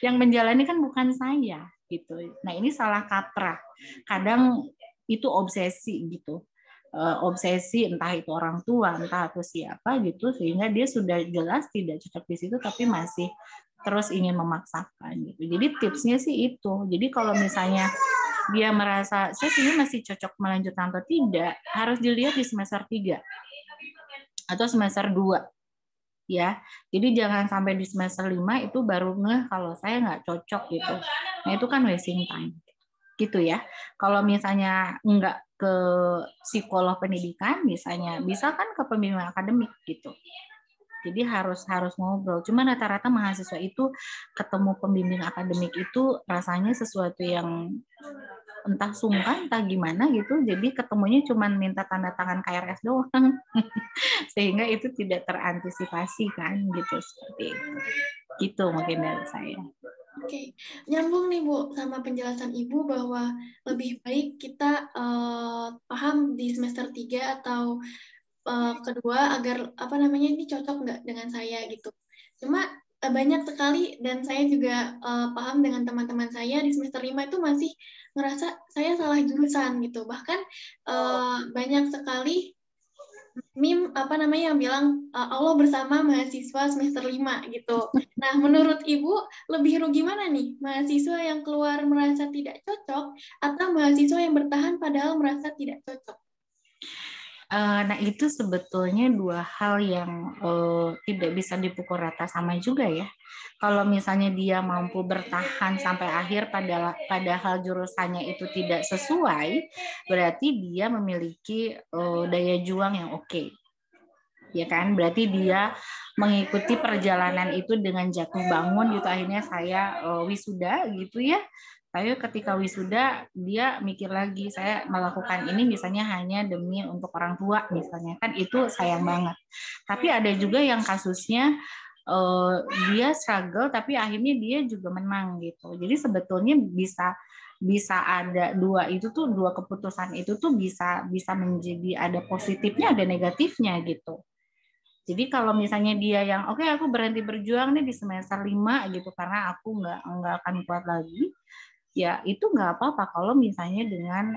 Yang menjalani kan bukan saya gitu. Nah ini salah kaprah. Kadang itu obsesi gitu. Obsesi entah itu orang tua, entah itu siapa gitu, sehingga dia sudah jelas tidak cocok di situ tapi masih terus ingin memaksakan gitu. Jadi tipsnya sih itu. Jadi kalau misalnya dia merasa saya sini masih cocok melanjutkan atau tidak, harus dilihat di semester 3 atau semester 2 ya. Jadi jangan sampai di semester 5 itu baru ngeh kalau saya nggak cocok gitu. Nah itu kan wasting time gitu ya. Kalau misalnya nggak ke psikolog pendidikan misalnya, bisa kan ke pembimbing akademik gitu. Jadi harus ngobrol. Cuma rata-rata mahasiswa itu ketemu pembimbing akademik itu rasanya sesuatu yang entah sungkan entah gimana gitu, jadi ketemunya cuma minta tanda tangan KRS doang. Sehingga itu tidak terantisipasi kan gitu, seperti itu. Gitu mungkin dari saya. Oke, nyambung nih Bu sama penjelasan Ibu bahwa lebih baik kita paham di semester 3 atau kedua agar ini cocok nggak dengan saya gitu. Cuma banyak sekali dan saya juga paham dengan teman-teman saya di semester 5 itu masih ngerasa saya salah jurusan gitu. Bahkan banyak sekali meme yang bilang Allah bersama mahasiswa semester 5 gitu. Nah, menurut Ibu lebih rugi mana nih? Mahasiswa yang keluar merasa tidak cocok atau mahasiswa yang bertahan padahal merasa tidak cocok? Nah, itu sebetulnya dua hal yang tidak bisa dipukul rata sama juga ya. Kalau misalnya dia mampu bertahan sampai akhir padahal jurusannya itu tidak sesuai, berarti dia memiliki daya juang yang oke. Ya kan? Berarti dia mengikuti perjalanan itu dengan jatuh bangun gitu, akhirnya saya wisuda gitu ya. Tapi ketika wisuda dia mikir lagi, saya melakukan ini misalnya hanya demi untuk orang tua misalnya, kan itu sayang banget. Tapi ada juga yang kasusnya dia struggle tapi akhirnya dia juga menang gitu. Jadi sebetulnya bisa ada dua keputusan itu tuh bisa menjadi ada positifnya ada negatifnya gitu. Jadi kalau misalnya dia yang oke, aku berhenti berjuang nih di semester 5 gitu karena aku nggak akan kuat lagi, ya itu nggak apa-apa kalau misalnya dengan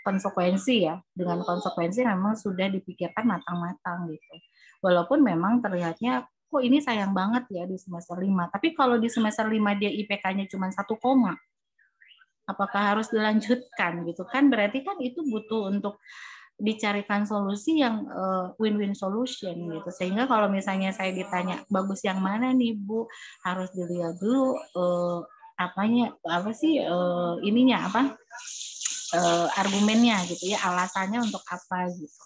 konsekuensi ya, dengan konsekuensi memang sudah dipikirkan matang-matang gitu. Walaupun memang terlihatnya kok ini sayang banget ya di semester 5, tapi kalau di semester 5 dia IPK-nya cuma 1, apakah harus dilanjutkan gitu kan? Berarti kan itu butuh untuk dicarikan solusi yang win-win solution gitu. Sehingga kalau misalnya saya ditanya bagus yang mana nih Bu, harus dilihat dulu argumennya gitu ya, alasannya untuk apa gitu.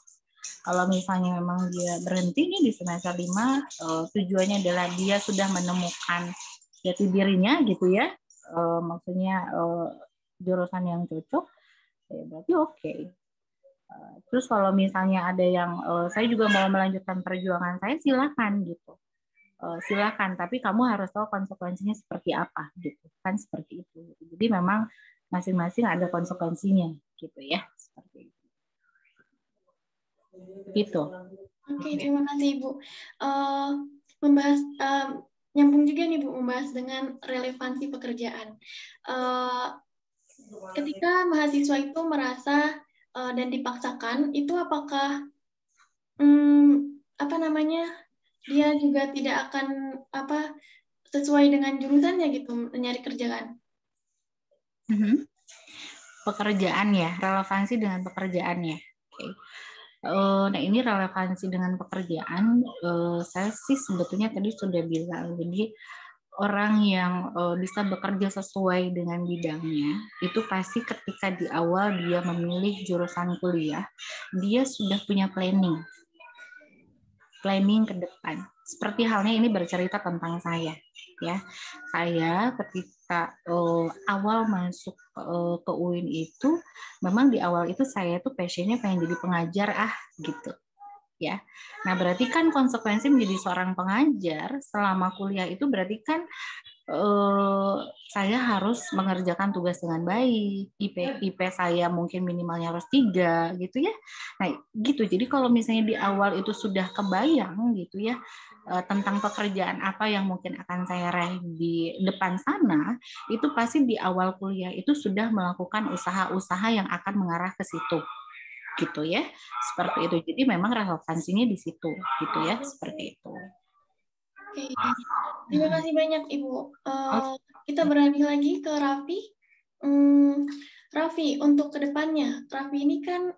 Kalau misalnya memang dia berhenti nih di semester 5, tujuannya adalah dia sudah menemukan jati dirinya gitu ya, maksudnya jurusan yang cocok, ya berarti oke. Terus kalau misalnya ada yang saya juga mau melanjutkan perjuangan saya, silakan gitu. Silakan, tapi kamu harus tahu konsekuensinya seperti apa gitu. Kan seperti itu. Jadi memang masing-masing ada konsekuensinya gitu ya, seperti itu. Gitu. Oke, terima kasih Ibu. Membahas nyambung juga nih Bu, membahas dengan relevansi pekerjaan. Ketika mahasiswa itu merasa dan dipaksakan, itu apakah dia juga tidak akan sesuai dengan jurusannya gitu, nyari kerjaan. Pekerjaan ya, relevansi dengan pekerjaannya. Oke. Nah ini relevansi dengan pekerjaan, saya sih sebetulnya tadi sudah bilang, jadi orang yang bisa bekerja sesuai dengan bidangnya, itu pasti ketika di awal dia memilih jurusan kuliah, dia sudah punya planning ke depan. Seperti halnya ini bercerita tentang saya, ya. Saya ketika awal masuk ke UIN itu, memang di awal itu saya tuh passionnya pengen jadi pengajar gitu. Ya, nah berarti kan konsekuensi menjadi seorang pengajar selama kuliah itu berarti kan saya harus mengerjakan tugas dengan baik, IP saya mungkin minimalnya harus 3 gitu ya. Nah gitu, jadi kalau misalnya di awal itu sudah kebayang gitu ya tentang pekerjaan apa yang mungkin akan saya raih di depan sana, itu pasti di awal kuliah itu sudah melakukan usaha-usaha yang akan mengarah ke situ gitu ya, seperti itu. Jadi memang relevansinya di situ gitu ya, seperti itu. Oke, terima kasih banyak Ibu. Kita beralih lagi ke Raffi. Raffi, untuk kedepannya, Raffi ini kan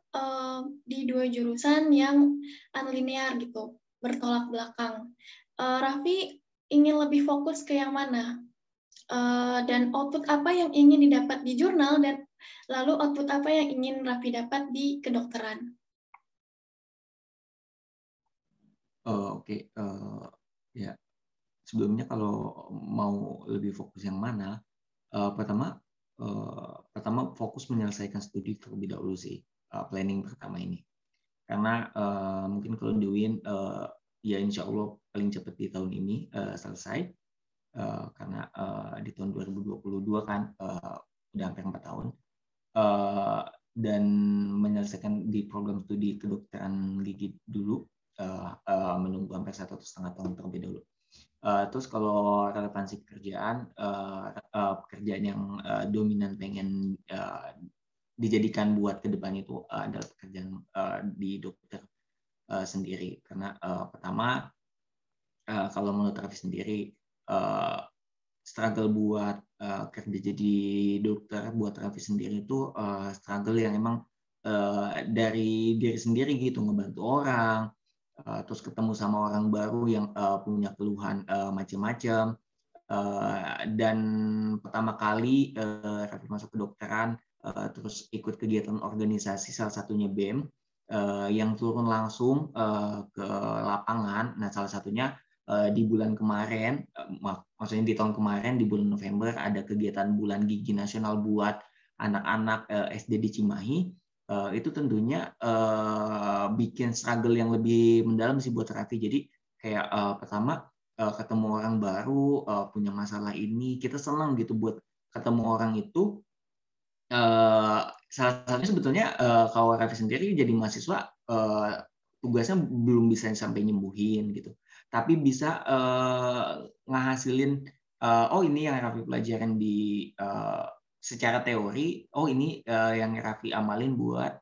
di 2 jurusan yang unlinear gitu, bertolak belakang. Raffi ingin lebih fokus ke yang mana? Dan output apa yang ingin didapat di jurnal, dan lalu output apa yang ingin Raffi dapat di kedokteran? Oke. Ya, sebelumnya kalau mau lebih fokus yang mana, pertama fokus menyelesaikan studi terlebih dahulu sih, planning pertama ini. Karena mungkin kalau di UIN ya insya Allah paling cepat di tahun ini selesai, karena di tahun 2022 kan udah hampir 4 tahun, dan menyelesaikan di program studi kedokteran gigi dulu, menunggu hampir 1,5 tahun terlebih dahulu. Terus kalau relevansi pekerjaan, pekerjaan yang dominan pengen dijadikan buat ke depan itu adalah pekerjaan di dokter sendiri. Karena pertama, kalau menurut Raffi sendiri, struggle buat kerja jadi dokter buat Raffi sendiri itu struggle yang emang dari diri sendiri gitu, ngebantu orang, terus ketemu sama orang baru yang punya keluhan macam-macam, dan pertama kali Raffi masuk kedokteran, terus ikut kegiatan organisasi, salah satunya BEM, yang turun langsung ke lapangan. Nah, salah satunya di bulan kemarin, maksudnya di tahun kemarin di bulan November ada kegiatan Bulan Gigi Nasional buat anak-anak SD di Cimahi. Itu tentunya bikin struggle yang lebih mendalam sih buat Raffi. Jadi kayak pertama ketemu orang baru, punya masalah ini, kita senang gitu buat ketemu orang itu. Salah satunya sebetulnya kalau Raffi sendiri jadi mahasiswa, tugasnya belum bisa sampai nyembuhin gitu, tapi bisa ngehasilin, oh ini yang Raffi pelajarin di secara teori, oh ini yang Raffi amalin buat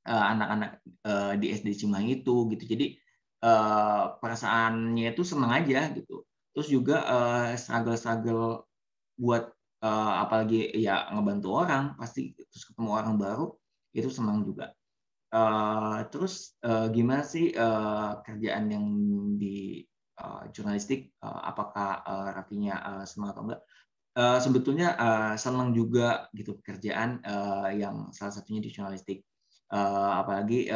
anak-anak di SD Cimahi itu gitu. Jadi perasaannya itu senang aja gitu. Terus juga struggle buat apalagi ya ngebantu orang, pasti terus ketemu orang baru itu senang juga. Terus gimana sih kerjaan yang di jurnalistik, apakah Raffinya senang atau enggak? Sebetulnya senang juga gitu pekerjaan yang salah satunya di jurnalistik. Apalagi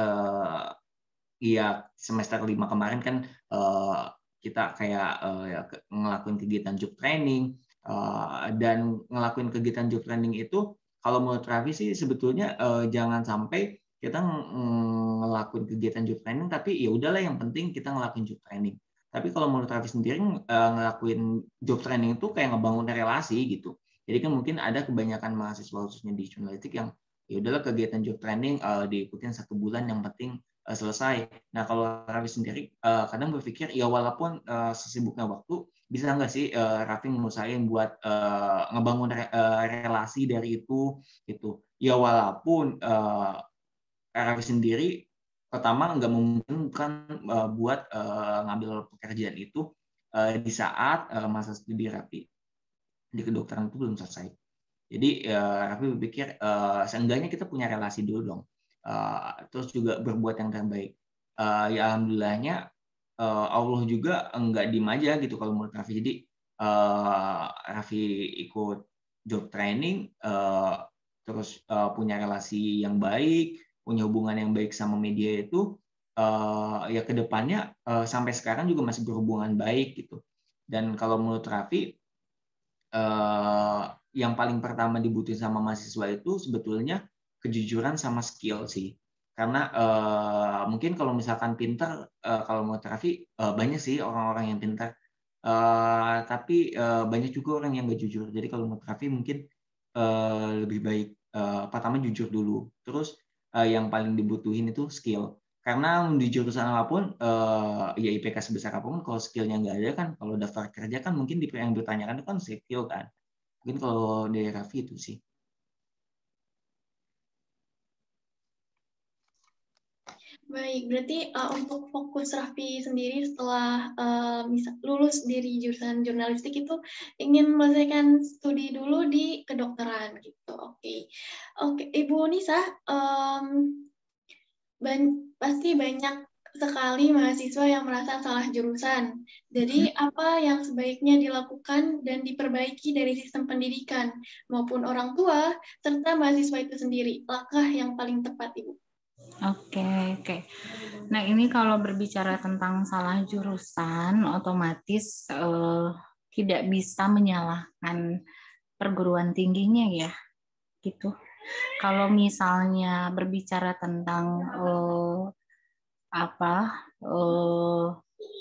ya semester 5 kemarin kan kita kayak ngelakuin kegiatan job training, dan ngelakuin kegiatan job training itu kalau menurut Raffi sih sebetulnya jangan sampai kita ngelakuin kegiatan job training tapi ya udahlah yang penting kita ngelakuin job training. Tapi kalau menurut Raffi sendiri ngelakuin job training itu kayak ngebangun relasi gitu. Jadi kan mungkin ada kebanyakan mahasiswa khususnya di jurnalistik yang ya udahlah kegiatan job training diikutin 1 bulan yang penting selesai. Nah kalau Raffi sendiri kadang berpikir ya walaupun sesibuknya waktu bisa nggak sih Raffi ngusahain buat ngebangun relasi dari itu gitu. Ya walaupun Raffi sendiri pertama nggak memungkinkan buat ngambil pekerjaan itu di saat masa studi Raffi di kedokteran itu belum selesai. Jadi Raffi berpikir seenggaknya kita punya relasi dulu dong. Terus juga berbuat yang terbaik. Ya alhamdulillahnya Allah juga enggak diem aja gitu kalau menurut Raffi. Jadi Raffi ikut job training, terus punya relasi yang baik, punya hubungan yang baik sama media itu, ya kedepannya sampai sekarang juga masih berhubungan baik gitu. Dan kalau menurut Raffi, yang paling pertama dibutuhin sama mahasiswa itu sebetulnya kejujuran sama skill sih. Karena mungkin kalau misalkan pintar, kalau menurut Raffi banyak sih orang-orang yang pintar, tapi banyak juga orang yang nggak jujur. Jadi kalau menurut Raffi mungkin lebih baik pertama jujur dulu. Terus yang paling dibutuhin itu skill. Karena di jurusan apapun, ya IPK sebesar apapun, kalau skillnya nggak ada kan, kalau daftar kerja kan mungkin yang ditanyakan itu kan skill kan. Mungkin kalau dari Raffi itu sih. Baik, berarti untuk fokus Raffi sendiri setelah lulus dari jurusan jurnalistik itu ingin menyelesaikan studi dulu di kedokteran gitu. Oke, Ibu Nisa, pasti banyak sekali mahasiswa yang merasa salah jurusan. Jadi apa yang sebaiknya dilakukan dan diperbaiki dari sistem pendidikan maupun orang tua serta mahasiswa itu sendiri? Langkah yang paling tepat, Ibu. Oke. Nah, ini kalau berbicara tentang salah jurusan, otomatis tidak bisa menyalahkan perguruan tingginya ya, gitu. Kalau misalnya berbicara tentang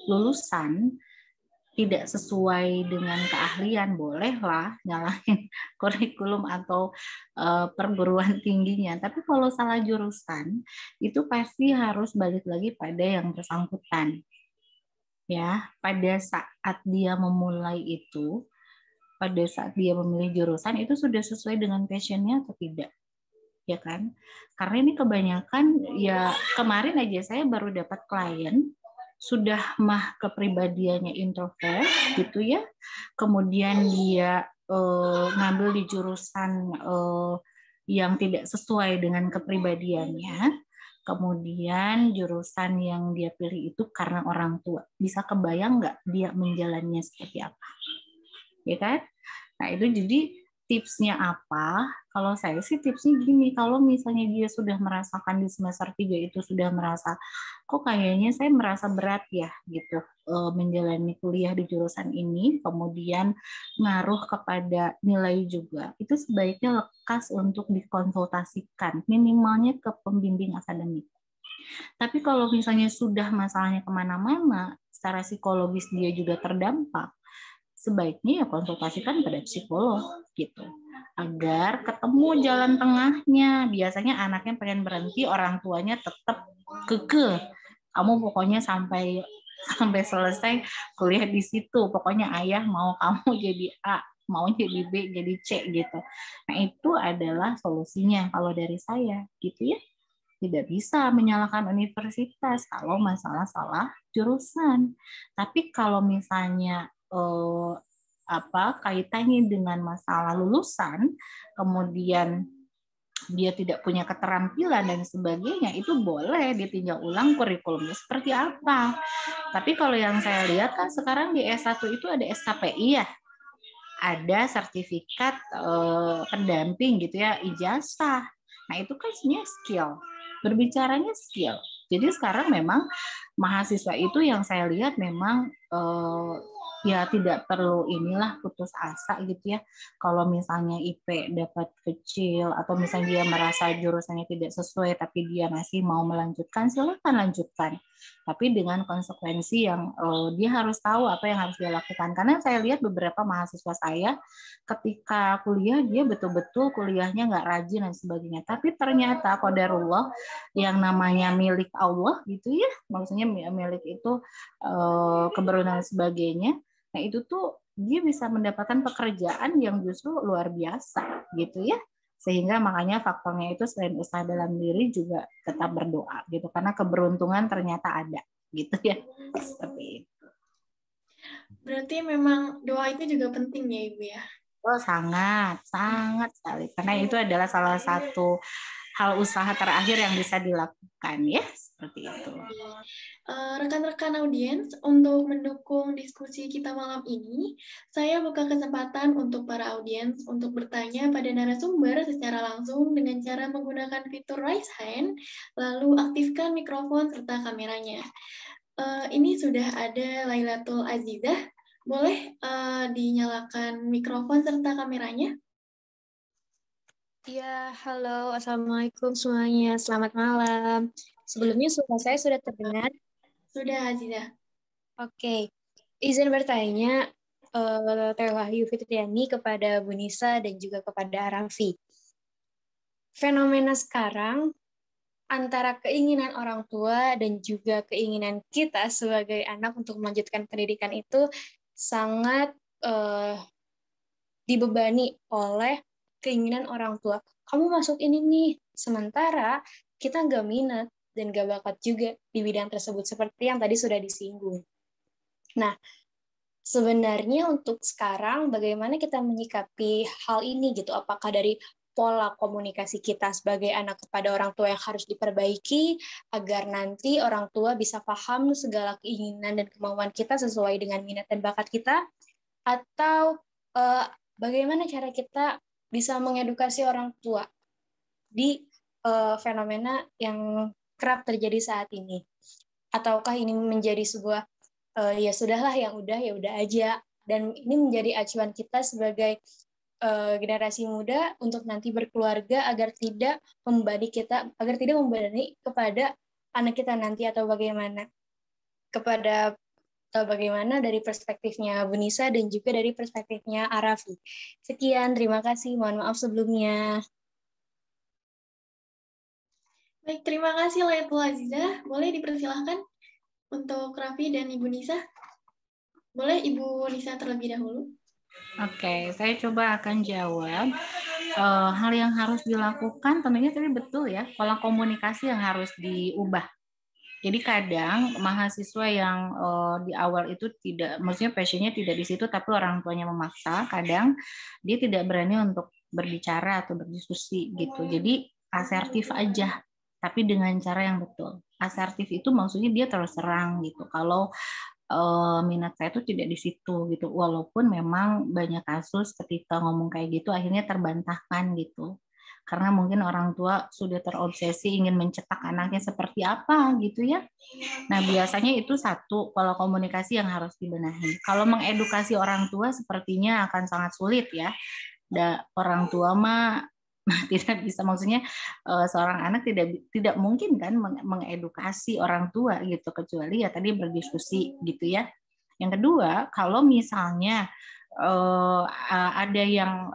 lulusan tidak sesuai dengan keahlian, bolehlah nyalahin kurikulum atau perguruan tingginya. Tapi kalau salah jurusan, itu pasti harus balik lagi pada yang bersangkutan. Ya, pada saat dia memulai itu, pada saat dia memilih jurusan, itu sudah sesuai dengan passion-nya atau tidak. Ya kan? Karena ini kebanyakan, ya kemarin aja saya baru dapat klien, sudah kepribadiannya introvert gitu ya, kemudian dia ngambil di jurusan yang tidak sesuai dengan kepribadiannya, kemudian jurusan yang dia pilih itu karena orang tua. Bisa kebayang nggak dia menjalannya seperti apa, ya kan? Nah itu jadi tipsnya apa? Kalau saya sih tipsnya gini, kalau misalnya dia sudah merasakan di semester 3 itu sudah merasa, kok kayaknya saya merasa berat ya gitu menjalani kuliah di jurusan ini, kemudian ngaruh kepada nilai juga, itu sebaiknya lekas untuk dikonsultasikan, minimalnya ke pembimbing akademik. Tapi kalau misalnya sudah masalahnya kemana-mana, secara psikologis dia juga terdampak, sebaiknya ya konsultasikan pada psikolog gitu, agar ketemu jalan tengahnya. Biasanya anaknya pengen berhenti, orang tuanya tetap kekeh, kamu pokoknya sampai selesai kuliah di situ, pokoknya ayah mau kamu jadi A, mau jadi B, jadi C gitu. Nah itu adalah solusinya kalau dari saya gitu ya. Tidak bisa menyalahkan universitas kalau masalah salah jurusan. Tapi kalau misalnya kaitannya dengan masalah lulusan, kemudian dia tidak punya keterampilan dan sebagainya, itu boleh ditinjau ulang kurikulumnya seperti apa. Tapi kalau yang saya lihat kan sekarang di S1 itu ada SKPI ya, ada sertifikat pendamping gitu ya, ijazah. Nah itu kan sebenarnya skill, berbicaranya skill. Jadi sekarang memang mahasiswa itu yang saya lihat memang ya tidak perlu putus asa gitu ya. Kalau misalnya IP dapat kecil atau misalnya dia merasa jurusannya tidak sesuai tapi dia masih mau melanjutkan, silakan lanjutkan. Tapi dengan konsekuensi yang dia harus tahu apa yang harus dia lakukan. Karena saya lihat beberapa mahasiswa saya ketika kuliah dia betul-betul kuliahnya nggak rajin dan sebagainya. Tapi ternyata qadarullah yang namanya milik Allah gitu ya, maksudnya milik itu keberuntungan sebagainya. Nah itu tuh dia bisa mendapatkan pekerjaan yang justru luar biasa gitu ya. Sehingga makanya faktornya itu selain usaha dalam diri juga tetap berdoa gitu, karena keberuntungan ternyata ada gitu ya, seperti itu. Berarti memang doa itu juga penting ya Ibu ya? Oh, sangat, sangat sekali. Karena itu adalah salah satu hal usaha terakhir yang bisa dilakukan ya, seperti itu. Rekan-rekan audiens, untuk mendukung diskusi kita malam ini, saya buka kesempatan untuk para audiens untuk bertanya pada narasumber secara langsung dengan cara menggunakan fitur raise hand, lalu aktifkan mikrofon serta kameranya. Ini sudah ada Lailatul Azizah. Boleh dinyalakan mikrofon serta kameranya? Ya, halo, Assalamualaikum semuanya. Selamat malam. Sebelumnya suara saya sudah terdengar? Sudah, Azizah. Oke. Izin bertanya, Teh Wahyu Fitriani kepada Bu Nisa dan juga kepada Raffi. Fenomena sekarang antara keinginan orang tua dan juga keinginan kita sebagai anak untuk melanjutkan pendidikan itu sangat dibebani oleh keinginan orang tua. Kamu masuk ini nih, sementara kita nggak minat dan nggak bakat juga di bidang tersebut, seperti yang tadi sudah disinggung. Nah, sebenarnya untuk sekarang, bagaimana kita menyikapi hal ini gitu? Apakah dari pola komunikasi kita sebagai anak kepada orang tua yang harus diperbaiki, agar nanti orang tua bisa paham segala keinginan dan kemauan kita sesuai dengan minat dan bakat kita? Atau bagaimana cara kita bisa mengedukasi orang tua di fenomena yang kerap terjadi saat ini? Ataukah ini menjadi sebuah ya sudahlah, yang udah ya udah aja, dan ini menjadi acuan kita sebagai generasi muda untuk nanti berkeluarga agar tidak membebani kepada anak kita nanti, atau bagaimana? Bagaimana dari perspektifnya Bu Nisa dan juga dari perspektifnya Arafi. Sekian, terima kasih. Mohon maaf sebelumnya. Baik, terima kasih Lailatul Azizah. Boleh dipersilahkan untuk Raffi dan Ibu Nisa. Boleh Ibu Nisa terlebih dahulu. Oke, saya coba akan jawab. Hal yang harus dilakukan tentunya tadi betul ya, pola komunikasi yang harus diubah. Jadi kadang mahasiswa yang di awal itu tidak, maksudnya passionnya tidak di situ, tapi orang tuanya memaksa, kadang dia tidak berani untuk berbicara atau berdiskusi gitu. Jadi asertif aja, tapi dengan cara yang betul. Asertif itu maksudnya dia terus terang gitu. Kalau minat saya itu tidak di situ gitu, walaupun memang banyak kasus ketika ngomong kayak gitu akhirnya terbantahkan gitu, karena mungkin orang tua sudah terobsesi ingin mencetak anaknya seperti apa gitu ya. Nah biasanya itu satu pola komunikasi yang harus dibenahi. Kalau mengedukasi orang tua sepertinya akan sangat sulit ya. Orang tua mah tidak bisa, maksudnya seorang anak tidak mungkin kan mengedukasi orang tua gitu, kecuali ya tadi berdiskusi gitu ya. Yang kedua, kalau misalnya ada yang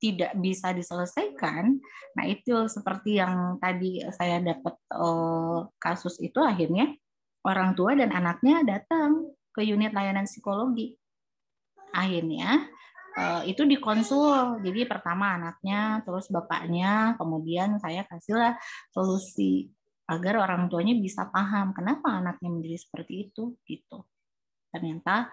tidak bisa diselesaikan, nah itu seperti yang tadi saya dapat kasus itu, akhirnya orang tua dan anaknya datang ke unit layanan psikologi. Akhirnya itu dikonsul. Jadi pertama anaknya, terus bapaknya, kemudian saya kasihlah solusi agar orang tuanya bisa paham kenapa anaknya menjadi seperti itu gitu. Ternyata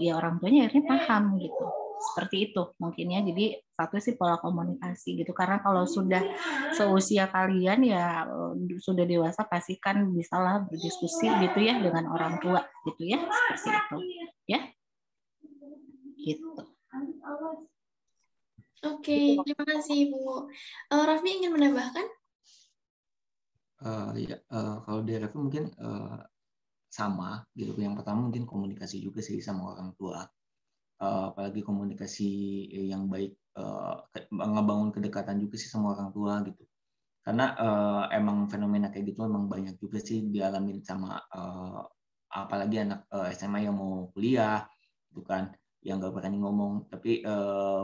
ya orang tuanya akhirnya paham gitu. Seperti itu mungkin ya. Jadi satu sih pola komunikasi gitu. Karena kalau sudah seusia kalian ya sudah dewasa, pasti kan bisalah berdiskusi gitu ya dengan orang tua gitu ya, seperti itu ya. Gitu. Oke, terima kasih Ibu. Raffi ingin menambahkan? Kalau dari Raffi mungkin sama gitu. Yang pertama mungkin komunikasi juga sih sama orang tua. Apalagi komunikasi yang baik, ngebangun kedekatan juga sih sama orang tua gitu. Karena emang fenomena kayak gitu emang banyak juga sih dialamin sama apalagi anak SMA yang mau kuliah gitu kan, yang nggak berani ngomong. Tapi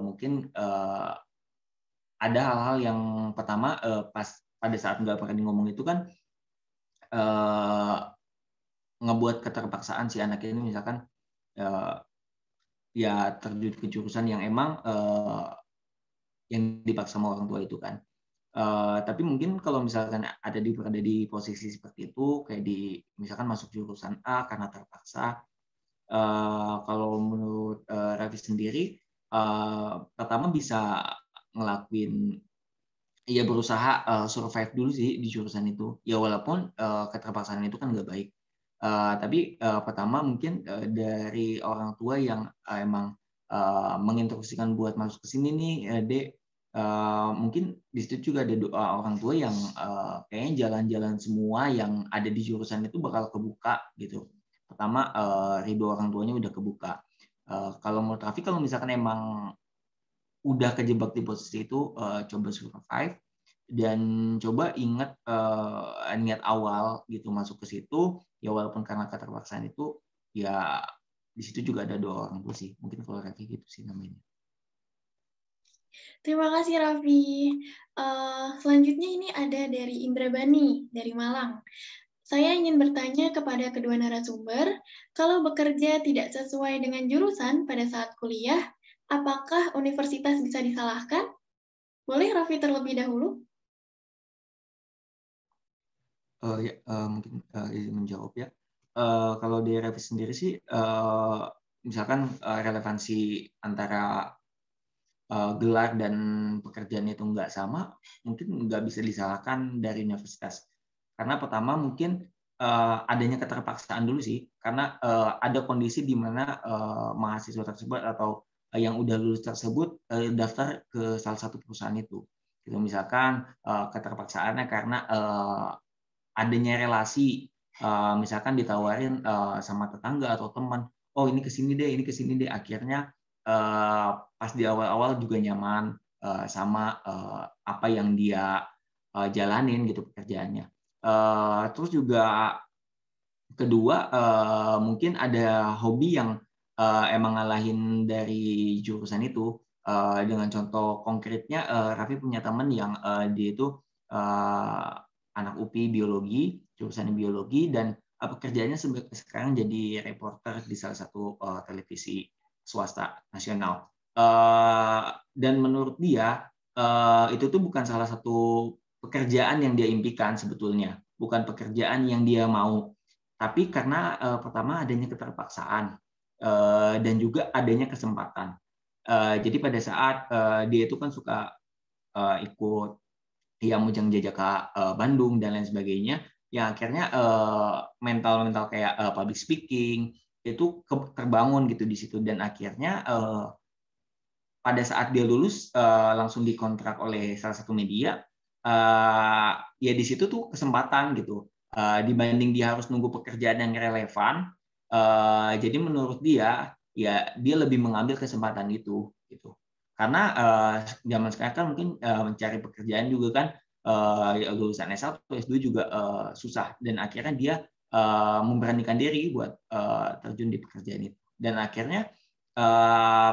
mungkin ada hal-hal yang pertama pas pada saat nggak berani ngomong itu kan ngebuat keterpaksaan si anak ini, misalkan ya terjun ke jurusan yang emang yang dipaksa sama orang tua itu kan. Tapi mungkin kalau misalkan berada di posisi seperti itu, kayak di misalkan masuk jurusan A karena terpaksa, Kalau menurut Raffi sendiri, pertama bisa ngelakuin, ya berusaha survive dulu sih di jurusan itu. Ya walaupun keterpaksaan itu kan nggak baik. Tapi pertama mungkin dari orang tua yang emang menginstruksikan buat masuk ke sini nih, Dek. Mungkin di situ juga ada orang tua yang kayaknya jalan-jalan semua yang ada di jurusan itu bakal kebuka gitu. Pertama, ridho orang tuanya udah kebuka. Kalau menurut Raffi, kalau misalkan emang udah kejebak di posisi itu, coba survive dan coba ingat niat awal gitu masuk ke situ. Ya walaupun karena keterpaksaan itu, ya di situ juga ada doa orang tua sih. Mungkin kalau Raffi gitu sih namanya. Terima kasih Raffi. Selanjutnya ini ada dari Indra Bani dari Malang. Saya ingin bertanya kepada kedua narasumber, kalau bekerja tidak sesuai dengan jurusan pada saat kuliah, apakah universitas bisa disalahkan? Boleh Raffi terlebih dahulu? Mungkin izin menjawab ya. Kalau di Raffi sendiri sih, misalkan relevansi antara gelar dan pekerjaan itu nggak sama, mungkin nggak bisa disalahkan dari universitas. Karena pertama mungkin adanya keterpaksaan dulu sih, karena ada kondisi di mana mahasiswa tersebut atau yang udah lulus tersebut daftar ke salah satu perusahaan itu. Gitu. Misalkan keterpaksaannya karena adanya relasi, misalkan ditawarin sama tetangga atau teman, oh ini kesini deh, akhirnya pas di awal-awal juga nyaman sama apa yang dia jalanin gitu pekerjaannya. Terus juga kedua, mungkin ada hobi yang emang ngalahin dari jurusan itu. Dengan contoh konkretnya, Raffi punya teman yang dia itu anak UPI biologi, jurusan biologi, dan pekerjaannya sekarang jadi reporter di salah satu televisi swasta nasional. Dan menurut dia, itu tuh bukan salah satu pekerjaan yang dia impikan sebetulnya, bukan pekerjaan yang dia mau. Tapi karena pertama adanya keterpaksaan dan juga adanya kesempatan. Jadi pada saat dia itu kan suka ikut yang Mujang Jajaka Bandung dan lain sebagainya, yang akhirnya mental kayak public speaking itu terbangun gitu di situ, dan akhirnya pada saat dia lulus langsung dikontrak oleh salah satu media. Ya di situ tuh kesempatan gitu. Dibanding dia harus nunggu pekerjaan yang relevan, jadi menurut dia ya dia lebih mengambil kesempatan itu gitu. Karena zaman sekarang kan mungkin mencari pekerjaan juga kan lulusan S1 S2 juga susah, dan akhirnya dia memberanikan diri buat terjun di pekerjaan itu, dan akhirnya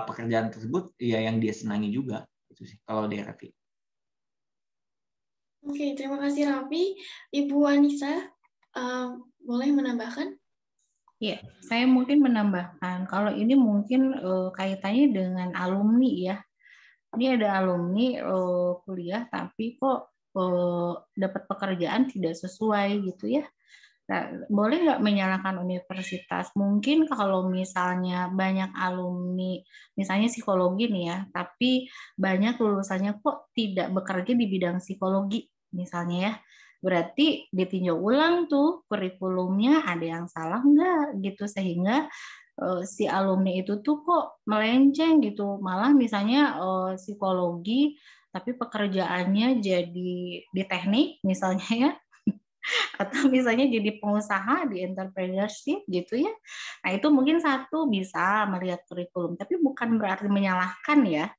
pekerjaan tersebut ya yang dia senangi juga itu sih kalau di Raffi. Oke, terima kasih Raffi. Ibu Anissa, boleh menambahkan? Ya, saya mungkin menambahkan kalau ini mungkin kaitannya dengan alumni ya. Ini ada alumni kuliah tapi kok dapat pekerjaan tidak sesuai gitu ya. Nah, boleh nggak menyalahkan universitas? Mungkin kalau misalnya banyak alumni, misalnya psikologi nih ya, tapi banyak lulusannya kok tidak bekerja di bidang psikologi, misalnya ya. Berarti ditinjau ulang tuh kurikulumnya ada yang salah nggak gitu, sehingga si alumni itu tuh kok melenceng gitu. Malah misalnya psikologi, tapi pekerjaannya jadi di teknik misalnya ya, atau misalnya jadi pengusaha di entrepreneurship gitu ya. Nah, itu mungkin satu bisa melihat kurikulum, tapi bukan berarti menyalahkan ya.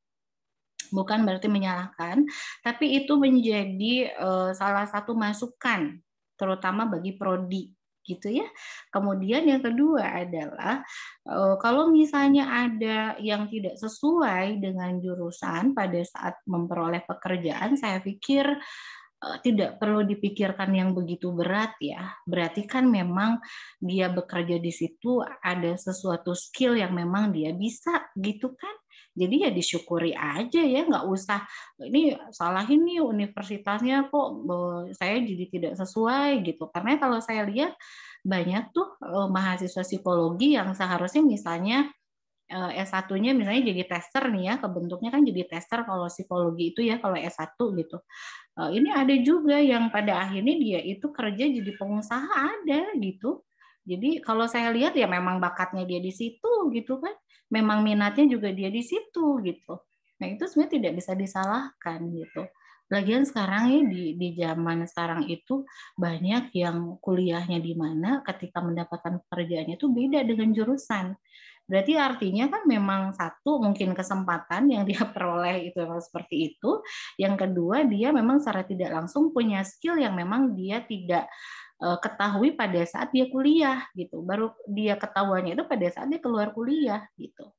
Bukan berarti menyalahkan, tapi itu menjadi salah satu masukan terutama bagi prodi gitu ya. Kemudian yang kedua adalah kalau misalnya ada yang tidak sesuai dengan jurusan pada saat memperoleh pekerjaan, saya pikir tidak perlu dipikirkan yang begitu berat ya. Berarti kan memang dia bekerja di situ ada sesuatu skill yang memang dia bisa gitu kan. Jadi ya disyukuri aja ya, nggak usah ini salahin nih universitasnya kok saya jadi tidak sesuai gitu. Karena kalau saya lihat banyak tuh mahasiswa psikologi yang seharusnya misalnya S1-nya misalnya jadi tester nih ya, kebentuknya kan jadi tester kalau psikologi itu ya, kalau S1 gitu. Ini ada juga yang pada akhirnya dia itu kerja jadi pengusaha, ada gitu. Jadi kalau saya lihat ya memang bakatnya dia di situ gitu kan, memang minatnya juga dia di situ gitu. Nah itu sebenarnya tidak bisa disalahkan gitu. Lagian sekarang ya di zaman sekarang itu banyak yang kuliahnya di mana ketika mendapatkan pekerjaannya itu beda dengan jurusan. Berarti artinya kan memang satu mungkin kesempatan yang dia peroleh itu memang seperti itu. Yang kedua dia memang secara tidak langsung punya skill yang memang dia tidak ketahui pada saat dia kuliah gitu. Baru dia ketahuannya itu pada saat dia keluar kuliah gitu.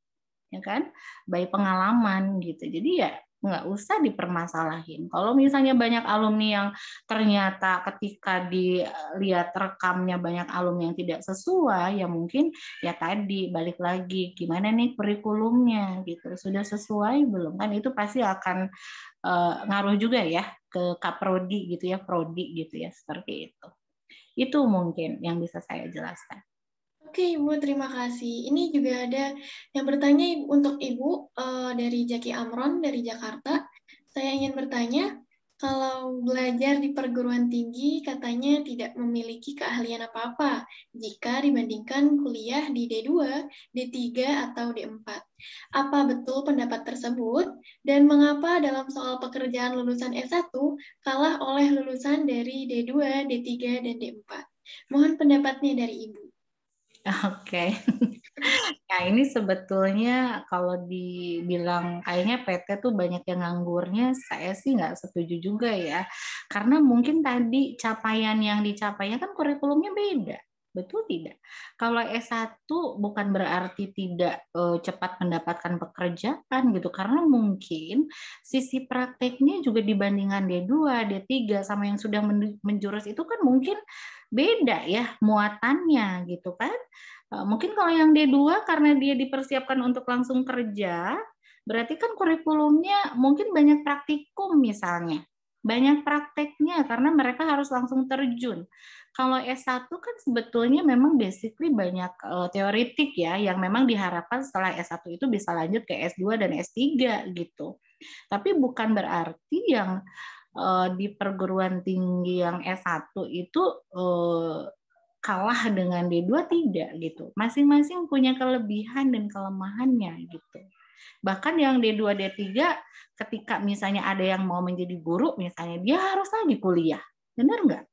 Ya kan? By pengalaman gitu. Jadi ya nggak usah dipermasalahin. Kalau misalnya banyak alumni yang ternyata ketika dilihat rekamnya banyak alumni yang tidak sesuai, ya mungkin ya tadi balik lagi gimana nih kurikulumnya gitu, sudah sesuai belum, kan itu pasti akan ngaruh juga ya ke kaprodi gitu ya, prodi gitu ya, seperti itu. Itu mungkin yang bisa saya jelaskan. Oke, Ibu, terima kasih. Ini juga ada yang bertanya untuk Ibu dari Jaki Amron dari Jakarta. Saya ingin bertanya, kalau belajar di perguruan tinggi katanya tidak memiliki keahlian apa-apa jika dibandingkan kuliah di D2, D3, atau D4. Apa betul pendapat tersebut? Dan mengapa dalam soal pekerjaan lulusan S1 kalah oleh lulusan dari D2, D3, dan D4? Mohon pendapatnya dari Ibu. Oke. Nah, ini sebetulnya kalau dibilang kayaknya PT tuh banyak yang nganggurnya, saya sih nggak setuju juga ya. Karena mungkin tadi capaian yang dicapainya kan kurikulumnya beda. Betul tidak? Kalau S1 bukan berarti tidak cepat mendapatkan pekerjaan gitu, karena mungkin sisi prakteknya juga dibandingkan D2, D3 sama yang sudah menjurus itu kan mungkin beda ya muatannya gitu kan. Mungkin kalau yang D2 karena dia dipersiapkan untuk langsung kerja, berarti kan kurikulumnya mungkin banyak praktikum misalnya. Banyak prakteknya karena mereka harus langsung terjun. Kalau S1 kan sebetulnya memang basically banyak teoritik ya, yang memang diharapkan setelah S1 itu bisa lanjut ke S2 dan S3 gitu. Tapi bukan berarti yang di perguruan tinggi yang S1 itu kalah dengan D2, tidak gitu. Masing-masing punya kelebihan dan kelemahannya gitu. Bahkan yang D2, D3 ketika misalnya ada yang mau menjadi guru misalnya, dia harus lagi kuliah. Benar nggak?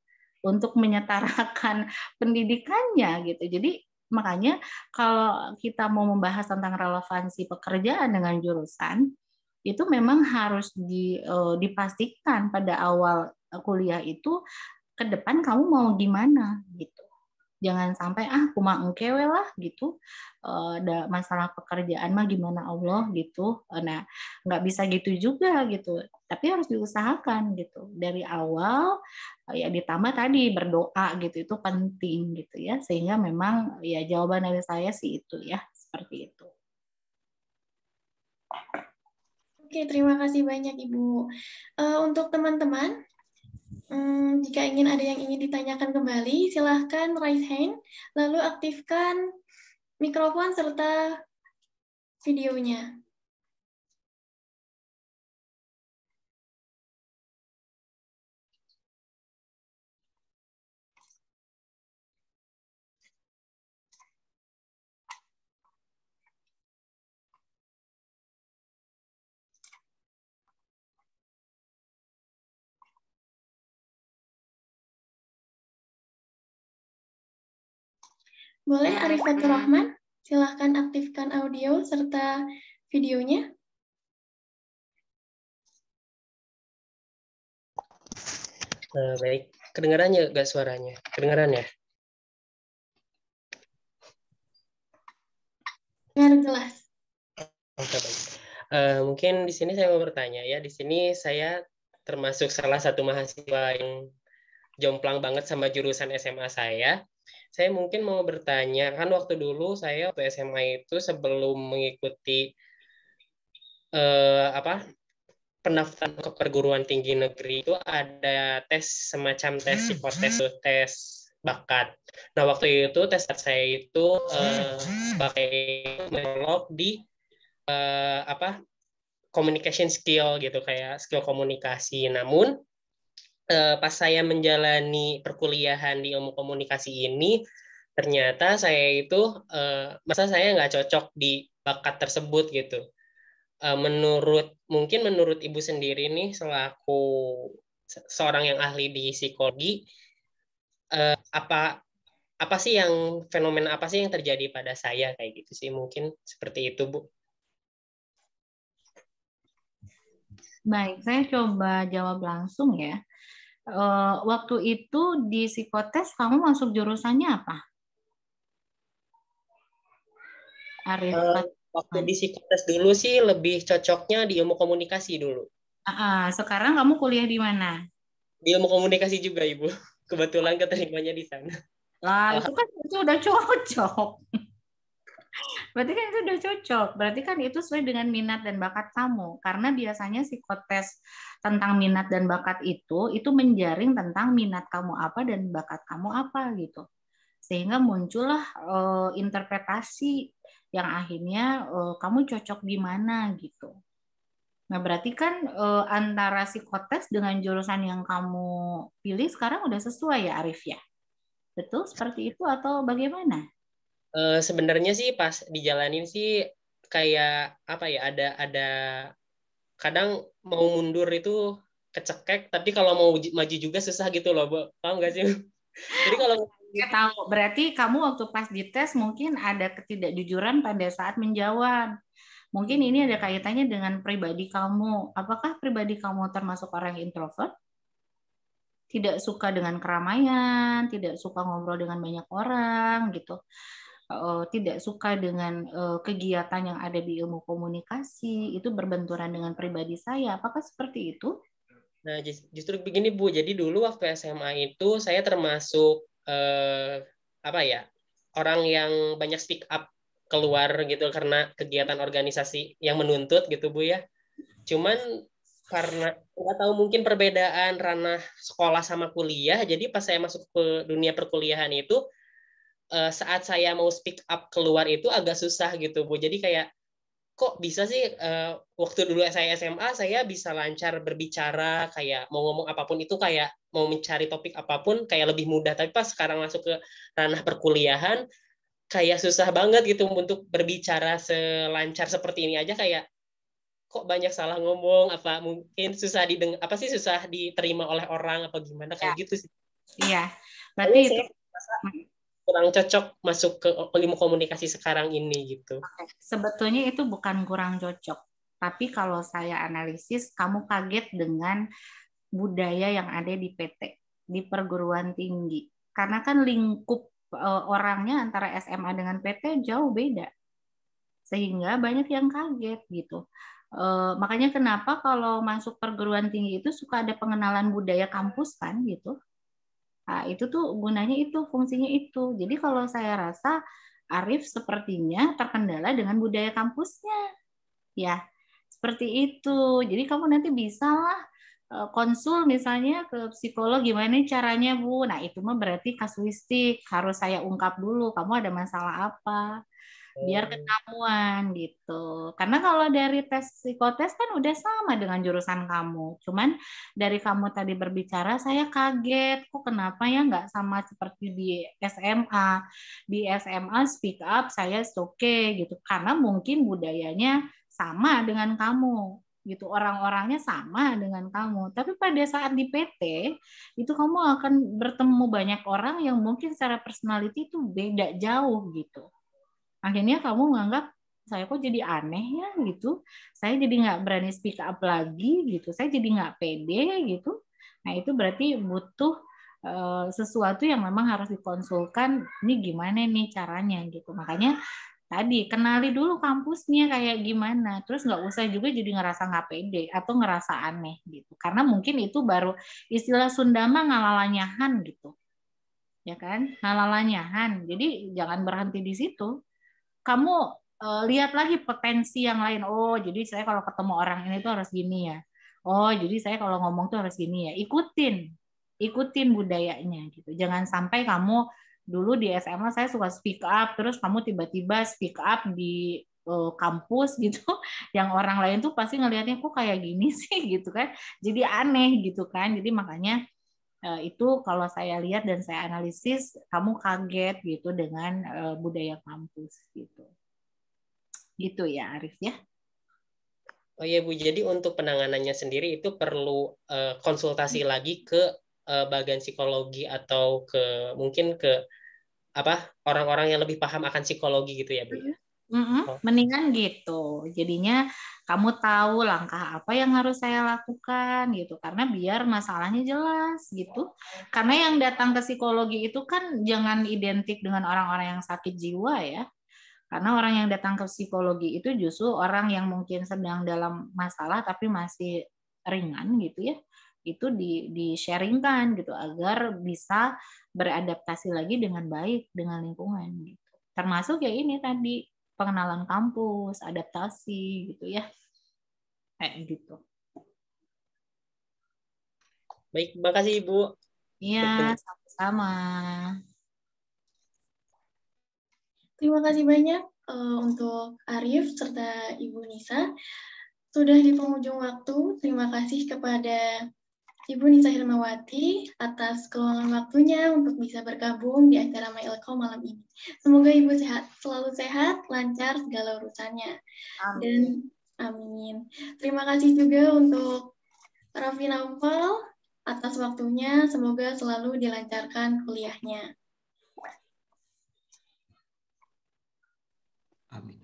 Untuk menyetarakan pendidikannya gitu. Jadi makanya kalau kita mau membahas tentang relevansi pekerjaan dengan jurusan, itu memang harus dipastikan pada awal kuliah itu ke depan kamu mau gimana gitu. Jangan sampai cuma engkewe lah gitu, ada masalah pekerjaan mah gimana Allah gitu. Nah nggak bisa gitu juga gitu, tapi harus diusahakan gitu dari awal. Ya ditambah tadi berdoa gitu, itu penting gitu ya, sehingga memang ya jawaban dari saya sih itu ya, seperti itu. Oke, terima kasih banyak Ibu. Untuk teman-teman, jika ingin ada yang ingin ditanyakan kembali, silahkan raise hand, lalu aktifkan mikrofon serta videonya. Boleh Arifatul Rahman, silahkan aktifkan audio serta videonya. Baik, kedengarannya nggak suaranya? Kedengaran ya? Dengar jelas. Oke, baik. Mungkin di sini saya mau bertanya ya. Di sini saya termasuk salah satu mahasiswa yang jomplang banget sama jurusan SMA saya. Saya mungkin mau bertanya, kan waktu dulu saya waktu SMA itu sebelum mengikuti pendaftaran ke perguruan tinggi negeri itu ada tes semacam tes psikotes, tes bakat. Nah, waktu itu tes saya itu pakai monolog di communication skill gitu, kayak skill komunikasi. Namun pas saya menjalani perkuliahan di ilmu komunikasi ini, ternyata saya itu masa saya nggak cocok di bakat tersebut gitu. Mungkin menurut Ibu sendiri nih, selaku seorang yang ahli di psikologi, apa sih yang fenomena apa sih yang terjadi pada saya kayak gitu sih, mungkin seperti itu, Bu. Baik, saya coba jawab langsung ya. Waktu itu di psikotes kamu masuk jurusannya apa? Arif. Waktu di psikotes dulu sih lebih cocoknya di ilmu komunikasi dulu. Sekarang kamu kuliah di mana? Di ilmu komunikasi juga, Ibu. Kebetulan keterimanya di sana. Lah, itu udah cocok. Berarti kan itu udah cocok. Berarti kan itu sesuai dengan minat dan bakat kamu. Karena biasanya psikotes tentang minat dan bakat itu menjaring tentang minat kamu apa dan bakat kamu apa gitu. Sehingga muncullah interpretasi yang akhirnya kamu cocok di mana gitu. Nah, berarti kan antara psikotes dengan jurusan yang kamu pilih sekarang udah sesuai ya, Arif ya? Betul seperti itu atau bagaimana? Sebenarnya sih pas dijalanin sih kayak apa ya, ada kadang mau mundur itu kecekek, tapi kalau mau maju juga susah gitu loh, Bu. Paham nggak sih? Jadi kalau saya tahu, berarti kamu waktu pas dites mungkin ada ketidakjujuran pada saat menjawab. Mungkin ini ada kaitannya dengan pribadi kamu. Apakah pribadi kamu termasuk orang introvert? Tidak suka dengan keramaian, tidak suka ngobrol dengan banyak orang gitu. Tidak suka dengan kegiatan yang ada di ilmu komunikasi, itu berbenturan dengan pribadi saya. Apakah seperti itu? Nah, justru begini, Bu. Jadi dulu waktu SMA itu saya termasuk orang yang banyak speak up keluar gitu karena kegiatan organisasi yang menuntut gitu, Bu ya. Cuman karena nggak tahu mungkin perbedaan ranah sekolah sama kuliah, jadi pas saya masuk ke dunia perkuliahan itu saat saya mau speak up keluar itu agak susah gitu, Bu. Jadi kayak kok bisa sih waktu dulu saya SMA saya bisa lancar berbicara, kayak mau ngomong apapun itu, kayak mau mencari topik apapun kayak lebih mudah, tapi pas sekarang masuk ke ranah perkuliahan kayak susah banget gitu untuk berbicara selancar seperti ini aja, kayak kok banyak salah ngomong, apa mungkin susah diterima oleh orang apa gimana kayak gitu sih. Iya. Berarti itu kurang cocok masuk ke ilmu komunikasi sekarang ini gitu. Sebetulnya itu bukan kurang cocok, tapi kalau saya analisis kamu kaget dengan budaya yang ada di PT, di perguruan tinggi. Karena kan lingkup orangnya antara SMA dengan PT jauh beda. Sehingga banyak yang kaget gitu. Makanya kenapa kalau masuk perguruan tinggi itu suka ada pengenalan budaya kampus kan gitu. Nah, itu tuh gunanya itu, fungsinya itu. Jadi kalau saya rasa Arif sepertinya terkendala dengan budaya kampusnya. Ya, seperti itu. Jadi kamu nanti bisa lah konsul misalnya ke psikolog, gimana caranya, Bu. Nah, itu mah berarti kasuistik. Harus saya ungkap dulu, kamu ada masalah apa. Biar ketahuan gitu. Karena kalau dari tes psikotes kan udah sama dengan jurusan kamu. Cuman dari kamu tadi berbicara, saya kaget. Kok kenapa ya nggak sama seperti di SMA. Di SMA speak up, saya oke gitu. Karena mungkin budayanya sama dengan kamu gitu, orang-orangnya sama dengan kamu, tapi pada saat di PT itu kamu akan bertemu banyak orang yang mungkin secara personality itu beda jauh gitu. Akhirnya kamu menganggap saya kok jadi aneh ya gitu, saya jadi nggak berani speak up lagi gitu, saya jadi nggak pede gitu. Nah itu berarti butuh sesuatu yang memang harus dikonsulkan, ini gimana nih caranya gitu. Makanya tadi kenali dulu kampusnya kayak gimana, terus nggak usah juga jadi ngerasa nggak pede atau ngerasa aneh gitu, karena mungkin itu baru istilah Sunda mah ngalalanyahan gitu, ya kan, ngalalanyahan. Jadi jangan berhenti di situ. Kamu lihat lagi potensi yang lain. Oh, jadi saya kalau ketemu orang ini tuh harus gini ya. Oh, jadi saya kalau ngomong tuh harus gini ya. Ikutin. ikutin budayanya gitu. Jangan sampai kamu dulu di SMA saya suka speak up, terus kamu tiba-tiba speak up di kampus gitu, yang orang lain tuh pasti ngelihatnya kok kayak gini sih gitu kan, jadi aneh gitu kan. Jadi makanya itu kalau saya lihat dan saya analisis, kamu kaget gitu dengan budaya kampus gitu. Gitu ya Arif ya. Oh iya Bu, jadi untuk penanganannya sendiri itu perlu konsultasi lagi ke bagian psikologi atau mungkin ke orang-orang yang lebih paham akan psikologi gitu ya Bu ya. Mendingan gitu. Jadinya kamu tahu langkah apa yang harus saya lakukan gitu. Karena biar masalahnya jelas gitu. Karena yang datang ke psikologi itu kan jangan identik dengan orang-orang yang sakit jiwa ya. Karena orang yang datang ke psikologi itu justru orang yang mungkin sedang dalam masalah tapi masih ringan gitu ya. Itu di-sharingkan gitu agar bisa beradaptasi lagi dengan baik dengan lingkungan gitu. Termasuk ya ini tadi pengenalan kampus, adaptasi gitu ya. Kayak gitu. Baik, makasih Ibu. Iya, sama-sama. Terima kasih banyak untuk Arif serta Ibu Nisa. Sudah di penghujung waktu, terima kasih kepada Ibu Nisa Hirmawati atas keluangan waktunya untuk bisa bergabung di acara MyIlkom malam ini. Semoga Ibu selalu sehat, lancar segala urusannya. Amin. Dan amin. Terima kasih juga untuk Raffi Naufal atas waktunya. Semoga selalu dilancarkan kuliahnya. Amin.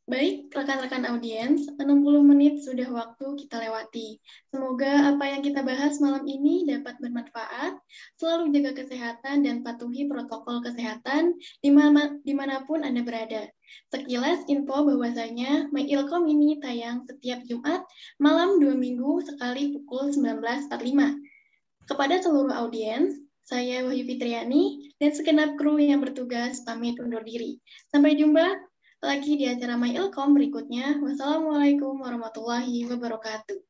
Baik, rekan-rekan audiens, 60 menit sudah waktu kita lewati. Semoga apa yang kita bahas malam ini dapat bermanfaat, selalu jaga kesehatan dan patuhi protokol kesehatan dimanapun Anda berada. Sekilas info bahwasanya MyIlkom ini tayang setiap Jumat malam 2 minggu sekali pukul 19.45. Kepada seluruh audiens, saya Wahyu Fitriani dan segenap kru yang bertugas pamit undur diri. Sampai jumpa lagi di acara MyIlkom berikutnya. Wassalamualaikum warahmatullahi wabarakatuh.